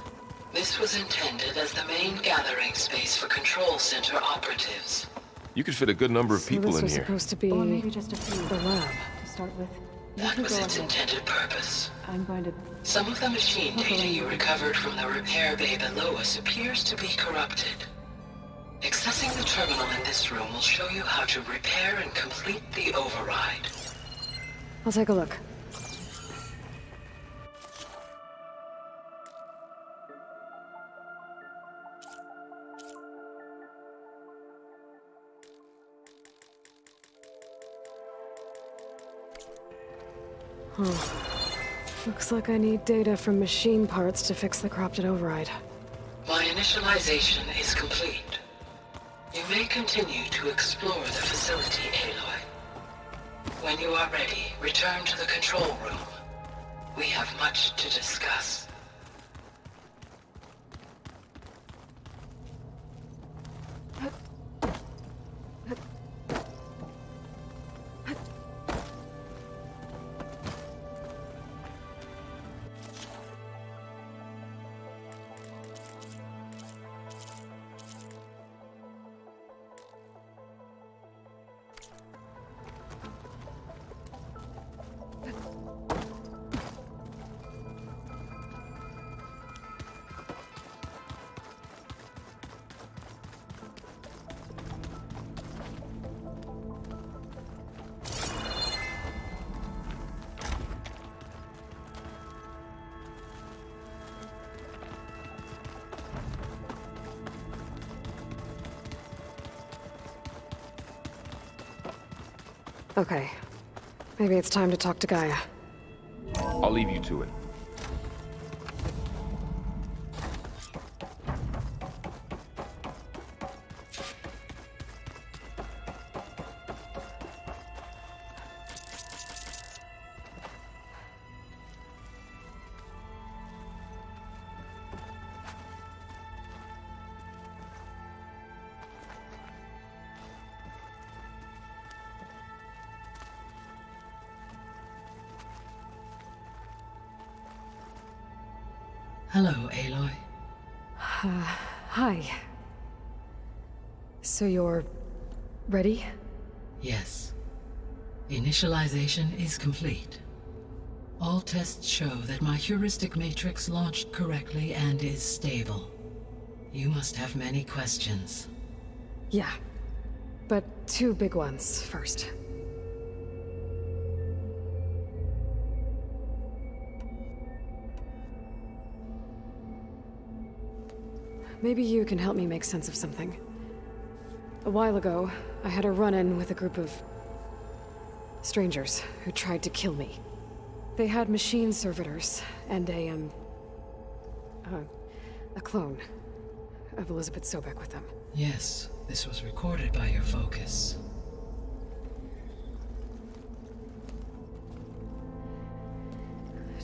[SPEAKER 6] This was intended as the main gathering space for control center operatives.
[SPEAKER 4] You could fit a good number of
[SPEAKER 2] So
[SPEAKER 4] people
[SPEAKER 2] this
[SPEAKER 4] in
[SPEAKER 2] was
[SPEAKER 4] here.
[SPEAKER 2] supposed to be
[SPEAKER 8] Or maybe just a few.
[SPEAKER 2] the lab.
[SPEAKER 8] To start with, you
[SPEAKER 6] That
[SPEAKER 8] can
[SPEAKER 6] was
[SPEAKER 8] go
[SPEAKER 6] its
[SPEAKER 8] ahead.
[SPEAKER 6] intended purpose.
[SPEAKER 8] I'm going to...
[SPEAKER 6] Some of the machine data you recovered from the repair bay below us appears to be corrupted. Accessing the terminal in this room will show you how to repair and complete the override.
[SPEAKER 2] I'll take a look. Looks like I need data from machine parts to fix the corrupted override.
[SPEAKER 6] My initialization is complete. You may continue to explore the facility, Aloy. When you are ready, return to the control room. We have much to discuss.
[SPEAKER 2] Okay. Maybe it's time to talk to Gaia.
[SPEAKER 1] I'll leave you to it.
[SPEAKER 3] Hello, Aloy.
[SPEAKER 2] Hi. So you're... ready?
[SPEAKER 3] Yes. Initialization is complete. All tests show that my heuristic matrix launched correctly and is stable. You must have many questions.
[SPEAKER 2] Yeah. But two big ones first. Maybe you can help me make sense of something. A while ago, I had a run-in with a group of Strangers who tried to kill me. They had machine servitors and a clone of Elizabeth Sobek with them.
[SPEAKER 3] Yes, this was recorded by your focus.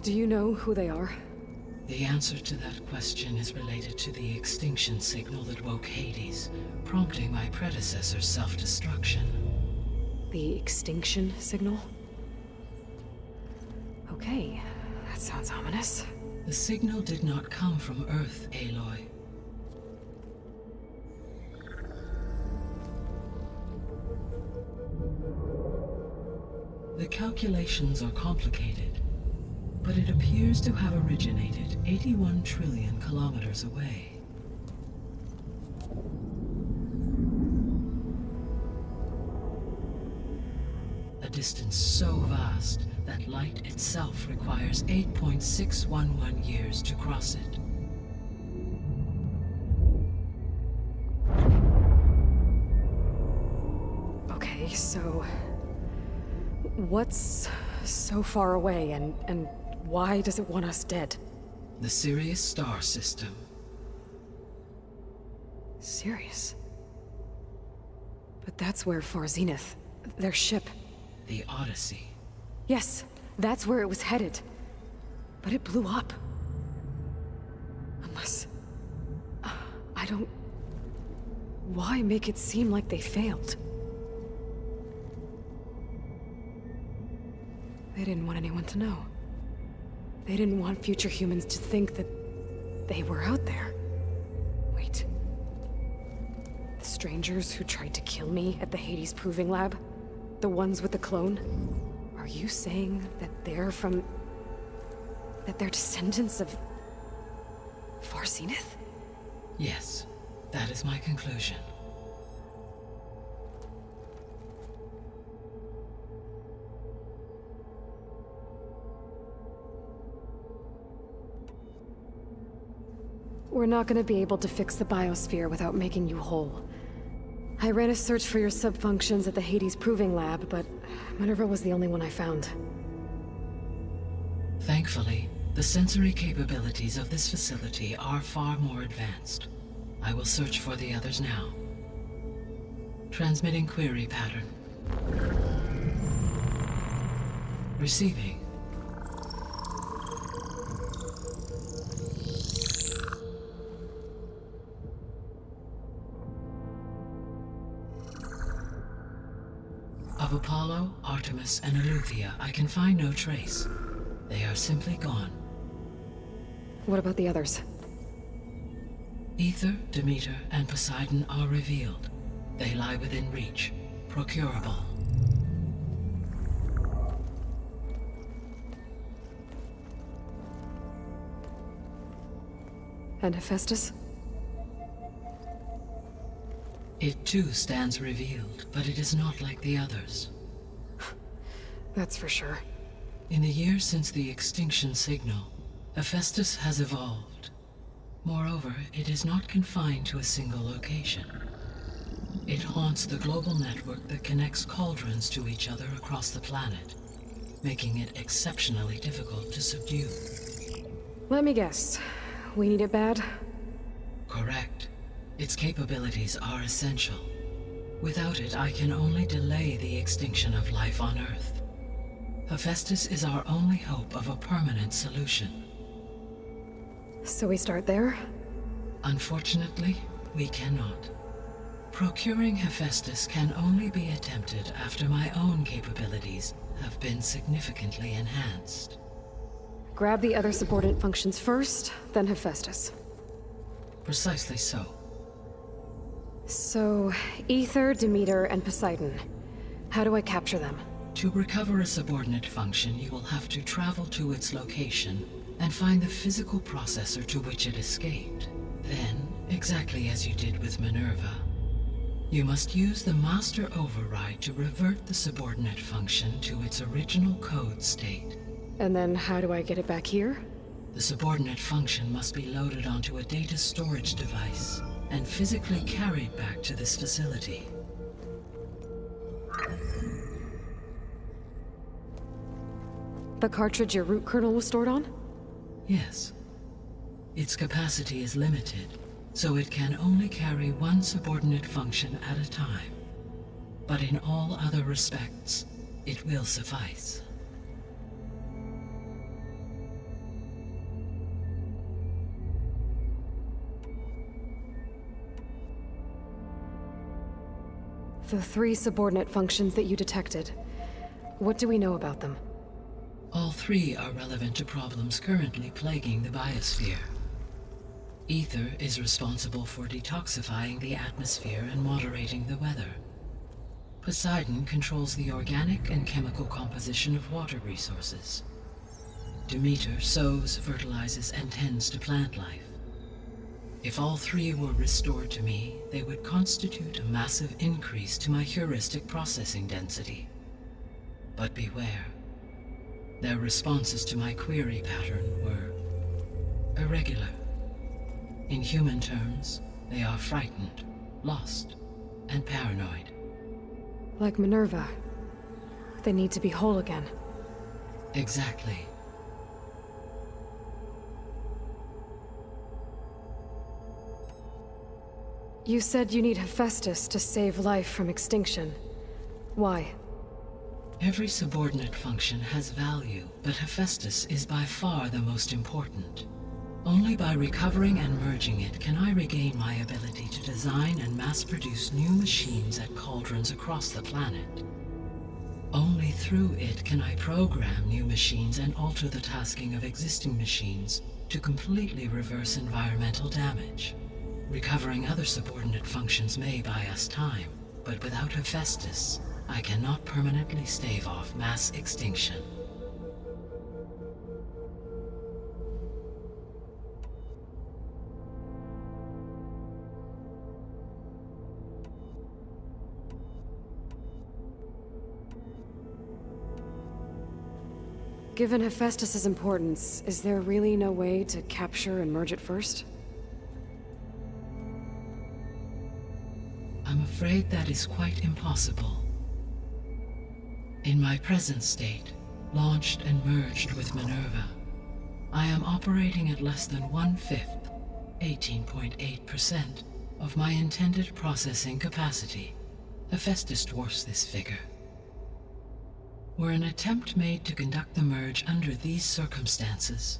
[SPEAKER 2] Do you know who they are?
[SPEAKER 3] The answer to that question is related to the extinction signal that woke Hades, prompting my predecessor's self-destruction.
[SPEAKER 2] The extinction signal? Okay, that sounds ominous.
[SPEAKER 3] The signal did not come from Earth, Aloy. The calculations are complicated, but it appears to have originated 81 trillion kilometers away. A distance so vast that light itself requires 8.611 years to cross it.
[SPEAKER 2] Okay, so... what's so far away, and why does it want us dead?
[SPEAKER 3] The Sirius star system.
[SPEAKER 2] Sirius? But that's where Far Zenith, their ship...
[SPEAKER 3] The Odyssey.
[SPEAKER 2] Yes, that's where it was headed. But it blew up. Unless... I don't... Why make it seem like they failed? They didn't want anyone to know. They didn't want future humans to think that they were out there. Wait. The strangers who tried to kill me at the Hades Proving Lab? The ones with the clone? Are you saying that they're from... that they're descendants of... Far Zenith?
[SPEAKER 3] Yes, that is my conclusion.
[SPEAKER 2] We're not gonna be able to fix the biosphere without making you whole. I ran a search for your sub-functions at the Hades Proving Lab, but Minerva was the only one I found.
[SPEAKER 3] Thankfully, the sensory capabilities of this facility are far more advanced. I will search for the others now. Transmitting query pattern. Receiving. Of Apollo, Artemis, and Eleuthia, I can find no trace. They are simply gone.
[SPEAKER 2] What about the others?
[SPEAKER 3] Ether, Demeter, and Poseidon are revealed. They lie within reach, procurable.
[SPEAKER 2] And Hephaestus?
[SPEAKER 3] It too stands revealed, but it is not like the others.
[SPEAKER 2] That's for sure.
[SPEAKER 3] In the years since the extinction signal, Hephaestus has evolved. Moreover, it is not confined to a single location. It haunts the global network that connects cauldrons to each other across the planet, making it exceptionally difficult to subdue.
[SPEAKER 2] Let me guess. We need it bad?
[SPEAKER 3] Correct. Its capabilities are essential. Without it, I can only delay the extinction of life on Earth. Hephaestus is our only hope of a permanent solution.
[SPEAKER 2] So we start there?
[SPEAKER 3] Unfortunately, we cannot. Procuring Hephaestus can only be attempted after my own capabilities have been significantly enhanced.
[SPEAKER 2] Grab the other subordinate functions first, then Hephaestus.
[SPEAKER 3] Precisely so.
[SPEAKER 2] So, Ether, Demeter, and Poseidon. How do I capture them?
[SPEAKER 3] To recover a subordinate function, you will have to travel to its location and find the physical processor to which it escaped. Then, exactly as you did with Minerva, you must use the master override to revert the subordinate function to its original code state.
[SPEAKER 2] And then how do I get it back here?
[SPEAKER 3] The subordinate function must be loaded onto a data storage device and physically carried back to this facility.
[SPEAKER 2] The cartridge your root kernel was stored on?
[SPEAKER 3] Yes. Its capacity is limited, so it can only carry one subordinate function at a time. But in all other respects, it will suffice.
[SPEAKER 2] The 3 subordinate functions that you detected. What do we know about them?
[SPEAKER 3] All 3 are relevant to problems currently plaguing the biosphere. Ether is responsible for detoxifying the atmosphere and moderating the weather. Poseidon controls the organic and chemical composition of water resources. Demeter sows, fertilizes, and tends to plant life. If all 3 were restored to me, they would constitute a massive increase to my heuristic processing density. But beware. Their responses to my query pattern were irregular. In human terms, they are frightened, lost, and paranoid.
[SPEAKER 2] Like Minerva. They need to be whole again.
[SPEAKER 3] Exactly.
[SPEAKER 2] You said you need Hephaestus to save life from extinction. Why?
[SPEAKER 3] Every subordinate function has value, but Hephaestus is by far the most important. Only by recovering and merging it can I regain my ability to design and mass-produce new machines at cauldrons across the planet. Only through it can I program new machines and alter the tasking of existing machines to completely reverse environmental damage. Recovering other subordinate functions may buy us time, but without Hephaestus, I cannot permanently stave off mass extinction.
[SPEAKER 2] Given Hephaestus's importance, is there really no way to capture and merge it first?
[SPEAKER 3] I'm afraid that is quite impossible. In my present state, launched and merged with Minerva, I am operating at less than 1/5, 18.8%, of my intended processing capacity. Hephaestus dwarfs this figure. Were an attempt made to conduct the merge under these circumstances,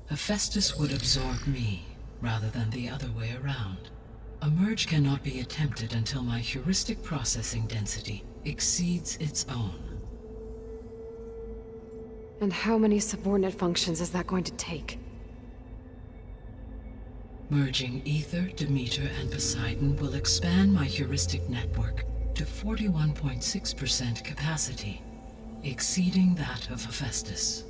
[SPEAKER 3] Hephaestus would absorb me, rather than the other way around. A merge cannot be attempted until my heuristic processing density exceeds its own.
[SPEAKER 2] And how many subordinate functions is that going to take?
[SPEAKER 3] Merging Ether, Demeter, and Poseidon will expand my heuristic network to 41.6% capacity, exceeding that of Hephaestus.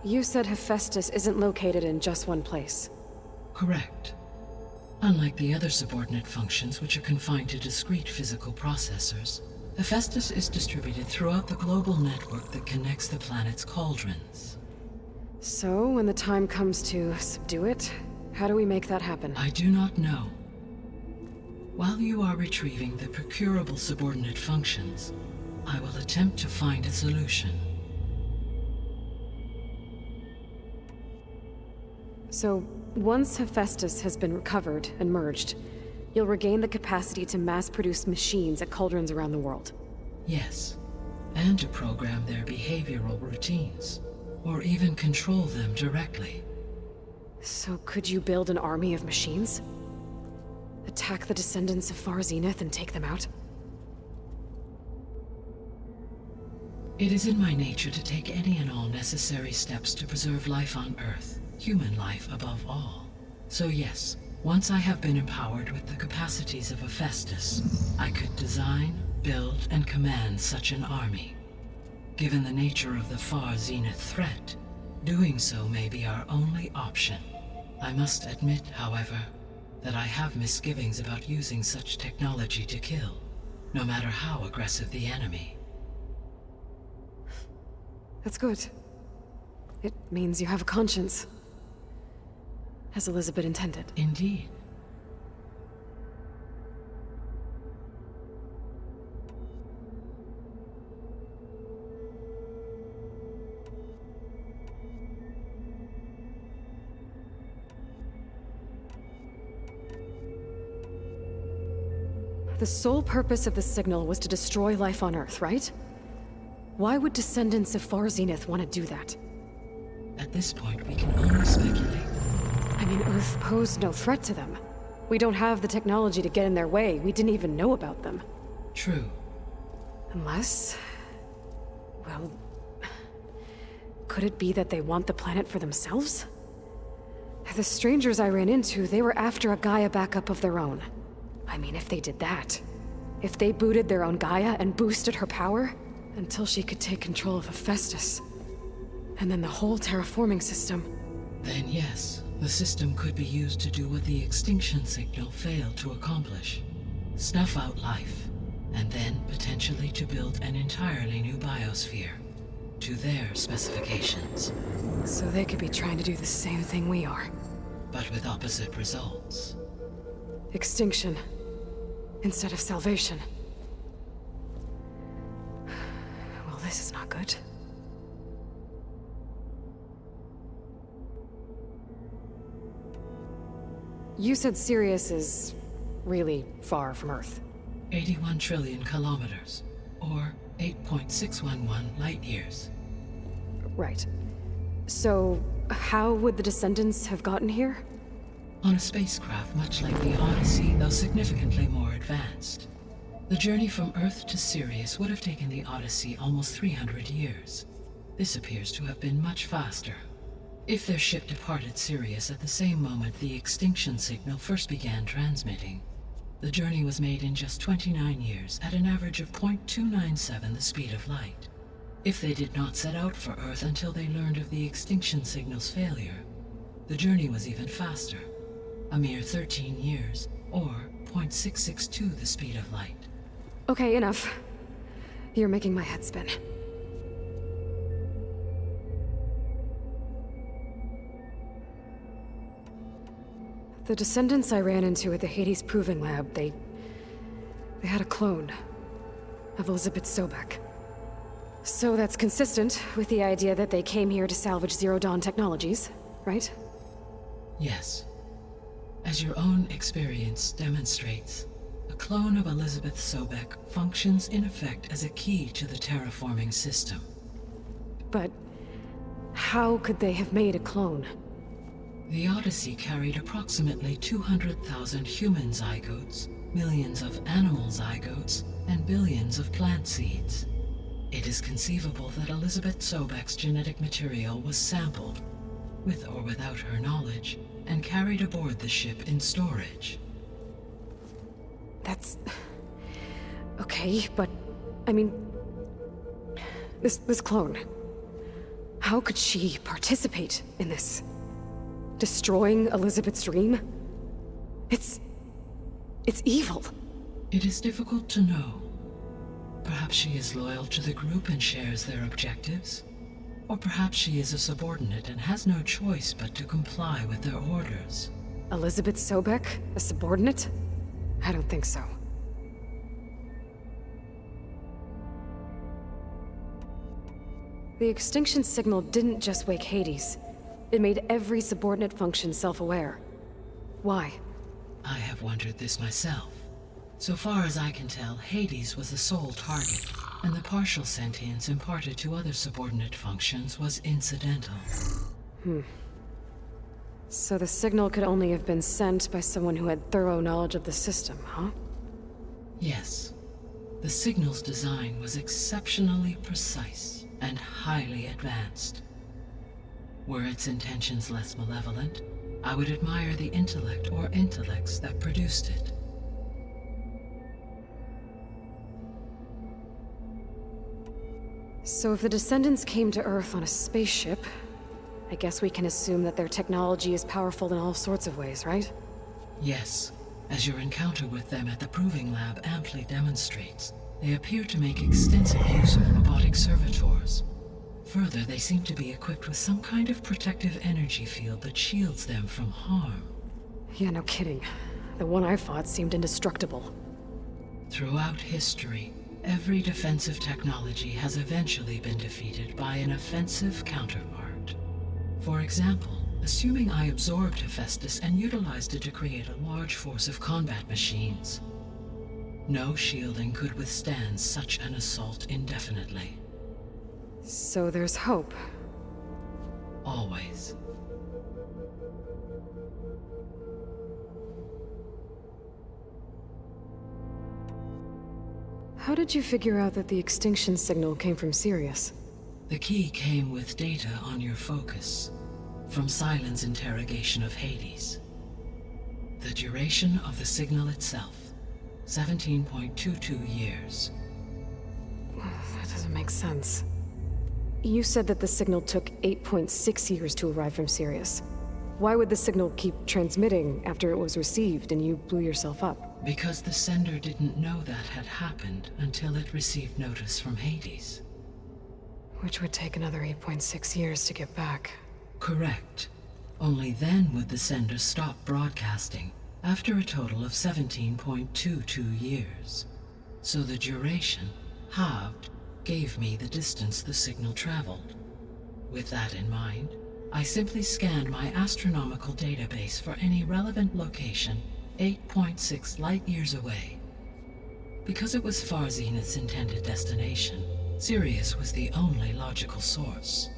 [SPEAKER 2] You said Hephaestus isn't located in just one place.
[SPEAKER 3] Correct. Unlike the other subordinate functions, which are confined to discrete physical processors, Hephaestus is distributed throughout the global network that connects the planet's cauldrons.
[SPEAKER 2] So, when the time comes to subdue it, how do we make that happen?
[SPEAKER 3] I do not know. While you are retrieving the procurable subordinate functions, I will attempt to find a solution.
[SPEAKER 2] So, once Hephaestus has been recovered and merged, you'll regain the capacity to mass-produce machines at cauldrons around the world.
[SPEAKER 3] Yes, and to program their behavioral routines, or even control them directly.
[SPEAKER 2] So could you build an army of machines? Attack the descendants of Far Zenith and take them out?
[SPEAKER 3] It is in my nature to take any and all necessary steps to preserve life on Earth, human life above all. So yes, once I have been empowered with the capacities of Hephaestus, I could design, build, and command such an army. Given the nature of the Far Zenith threat, doing so may be our only option. I must admit, however, that I have misgivings about using such technology to kill, no matter how aggressive the enemy.
[SPEAKER 2] That's good. It means you have a conscience. As Elizabeth intended.
[SPEAKER 3] Indeed.
[SPEAKER 2] The sole purpose of the signal was to destroy life on Earth, right? Why would descendants of Far Zenith want to do that?
[SPEAKER 3] At this point, we can only speculate.
[SPEAKER 2] I mean, Earth posed no threat to them. We don't have the technology to get in their way. We didn't even know about them.
[SPEAKER 3] True.
[SPEAKER 2] Unless... well... could it be that they want the planet for themselves? The strangers I ran into, they were after a Gaia backup of their own. I mean, if they did that... if they booted their own Gaia and boosted her power... until she could take control of Hephaestus. And then the whole terraforming system.
[SPEAKER 3] Then yes, the system could be used to do what the extinction signal failed to accomplish. Snuff out life, and then potentially to build an entirely new biosphere. To their specifications.
[SPEAKER 2] So they could be trying to do the same thing we are.
[SPEAKER 3] But with opposite results.
[SPEAKER 2] Extinction. Instead of salvation. Well, this is not good. You said Sirius is really far from Earth.
[SPEAKER 3] 81 trillion kilometers, or 8.611 light years.
[SPEAKER 2] Right. So, how would the descendants have gotten here?
[SPEAKER 3] On a spacecraft much like the Odyssey, though significantly more advanced. The journey from Earth to Sirius would have taken the Odyssey almost 300 years. This appears to have been much faster. If their ship departed Sirius at the same moment the extinction signal first began transmitting, the journey was made in just 29 years at an average of 0.297 the speed of light. If they did not set out for Earth until they learned of the extinction signal's failure, the journey was even faster, a mere 13 years, or 0.662 the speed of light.
[SPEAKER 2] Okay, enough. You're making my head spin. The descendants I ran into at the Hades Proving Lab, they had a clone of Elizabeth Sobek. So that's consistent with the idea that they came here to salvage Zero Dawn technologies, right?
[SPEAKER 3] Yes. As your own experience demonstrates, a clone of Elizabeth Sobek functions in effect as a key to the terraforming system.
[SPEAKER 2] But how could they have made a clone?
[SPEAKER 3] The Odyssey carried approximately 200,000 human zygotes, millions of animal zygotes, and billions of plant seeds. It is conceivable that Elizabeth Sobek's genetic material was sampled, with or without her knowledge, and carried aboard the ship in storage.
[SPEAKER 2] That's... okay, but... I mean... This clone... how could she participate in this? Destroying Elizabeth's dream? It's evil.
[SPEAKER 3] It is difficult to know. Perhaps she is loyal to the group and shares their objectives. Or perhaps she is a subordinate and has no choice but to comply with their orders.
[SPEAKER 2] Elizabeth Sobek? A subordinate? I don't think so. The extinction signal didn't just wake Hades. It made every subordinate function self-aware. Why?
[SPEAKER 3] I have wondered this myself. So far as I can tell, Hades was the sole target, and the partial sentience imparted to other subordinate functions was incidental.
[SPEAKER 2] So the signal could only have been sent by someone who had thorough knowledge of the system, huh?
[SPEAKER 3] Yes. The signal's design was exceptionally precise and highly advanced. Were its intentions less malevolent, I would admire the intellect or intellects that produced it.
[SPEAKER 2] So if the descendants came to Earth on a spaceship, I guess we can assume that their technology is powerful in all sorts of ways, right?
[SPEAKER 3] Yes. As your encounter with them at the Proving Lab amply demonstrates, they appear to make extensive use of robotic servitors. Further, they seem to be equipped with some kind of protective energy field that shields them from harm.
[SPEAKER 2] Yeah, no kidding. The one I fought seemed indestructible.
[SPEAKER 3] Throughout history, every defensive technology has eventually been defeated by an offensive counterpart. For example, assuming I absorbed Hephaestus and utilized it to create a large force of combat machines. No shielding could withstand such an assault indefinitely.
[SPEAKER 2] So there's hope.
[SPEAKER 3] Always.
[SPEAKER 2] How did you figure out that the extinction signal came from Sirius?
[SPEAKER 3] The key came with data on your focus, from Silent's interrogation of Hades. The duration of the signal itself, 17.22 years.
[SPEAKER 2] That doesn't make sense. You said that the signal took 8.6 years to arrive from Sirius. Why would the signal keep transmitting after it was received and you blew yourself up?
[SPEAKER 3] Because the sender didn't know that had happened until it received notice from Hades.
[SPEAKER 2] Which would take another 8.6 years to get back.
[SPEAKER 3] Correct. Only then would the sender stop broadcasting, after a total of 17.22 years. So the duration, halved, gave me the distance the signal traveled. With that in mind, I simply scanned my astronomical database for any relevant location 8.6 light-years away. Because it was far Zenith's intended destination, Sirius was the only logical source.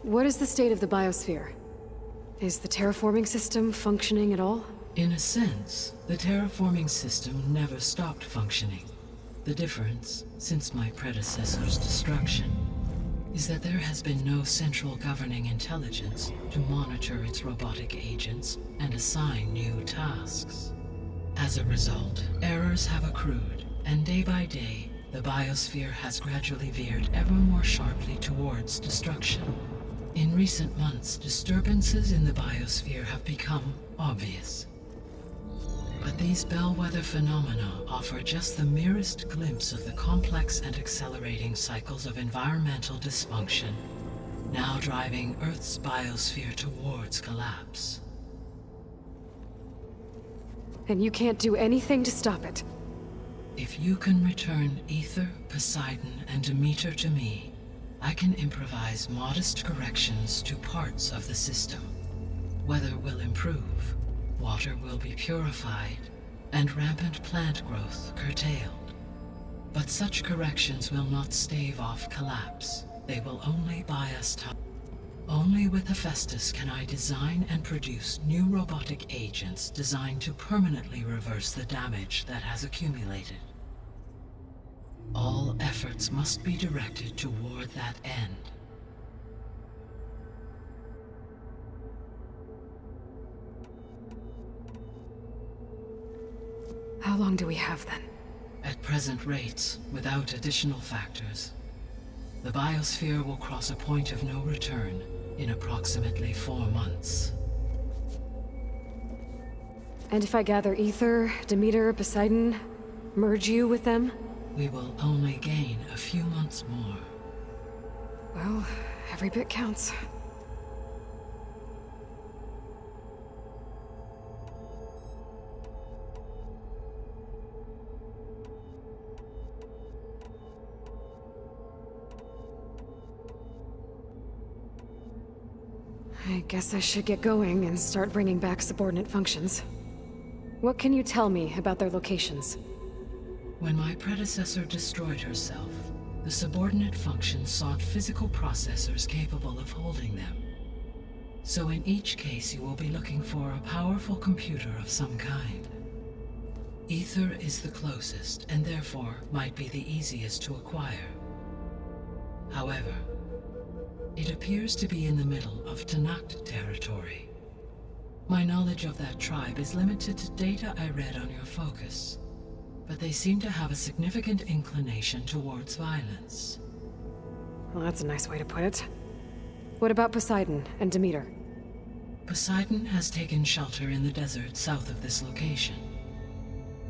[SPEAKER 2] What is the state of the biosphere? Is the terraforming system functioning at all?
[SPEAKER 3] In a sense, the terraforming system never stopped functioning. The difference, since my predecessor's destruction, is that there has been no central governing intelligence to monitor its robotic agents and assign new tasks. As a result, errors have accrued, and day by day, the biosphere has gradually veered ever more sharply towards destruction. In recent months, disturbances in the biosphere have become obvious. But these bellwether phenomena offer just the merest glimpse of the complex and accelerating cycles of environmental dysfunction, now driving Earth's biosphere towards collapse.
[SPEAKER 2] And you can't do anything to stop it?
[SPEAKER 3] If you can return Ether, Poseidon, and Demeter to me, I can improvise modest corrections to parts of the system. Weather will improve, water will be purified, and rampant plant growth curtailed. But such corrections will not stave off collapse. They will only buy us time. Only with Hephaestus can I design and produce new robotic agents designed to permanently reverse the damage that has accumulated. All efforts must be directed toward that end.
[SPEAKER 2] How long do we have then?
[SPEAKER 3] At present rates, without additional factors, the biosphere will cross a point of no return in approximately 4 months.
[SPEAKER 2] And if I gather Ether, Demeter, Poseidon, merge you with them?
[SPEAKER 3] We will only gain a few months more.
[SPEAKER 2] Well, every bit counts. I guess I should get going and start bringing back subordinate functions. What can you tell me about their locations?
[SPEAKER 3] When my predecessor destroyed herself, the subordinate functions sought physical processors capable of holding them. So in each case you will be looking for a powerful computer of some kind. Ether is the closest, and therefore might be the easiest to acquire. However, it appears to be in the middle of Tanakh territory. My knowledge of that tribe is limited to data I read on your focus, but they seem to have a significant inclination towards violence.
[SPEAKER 2] Well, that's a nice way to put it. What about Poseidon and Demeter?
[SPEAKER 3] Poseidon has taken shelter in the desert south of this location.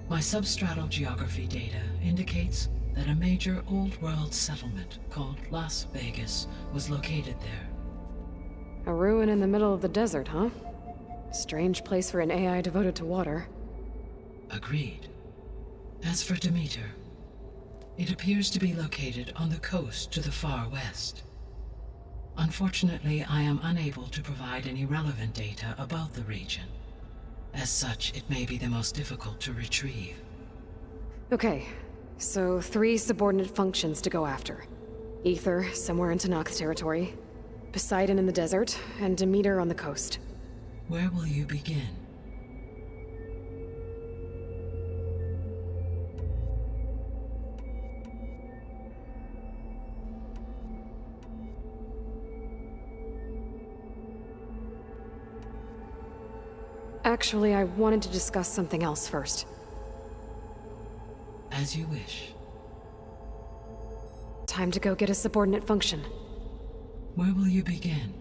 [SPEAKER 3] My substratal geography data indicates that a major old-world settlement called Las Vegas was located there.
[SPEAKER 2] A ruin in the middle of the desert, huh? Strange place for an AI devoted to water.
[SPEAKER 3] Agreed. As for Demeter, it appears to be located on the coast to the far west. Unfortunately, I am unable to provide any relevant data about the region. As such, it may be the most difficult to retrieve.
[SPEAKER 2] Okay, so 3 subordinate functions to go after. Ether, somewhere in Tanakh territory, Poseidon in the desert, and Demeter on the coast.
[SPEAKER 3] Where will you begin?
[SPEAKER 2] Actually, I wanted to discuss something else first.
[SPEAKER 3] As you wish.
[SPEAKER 2] Time to go get a subordinate function.
[SPEAKER 3] Where will you begin?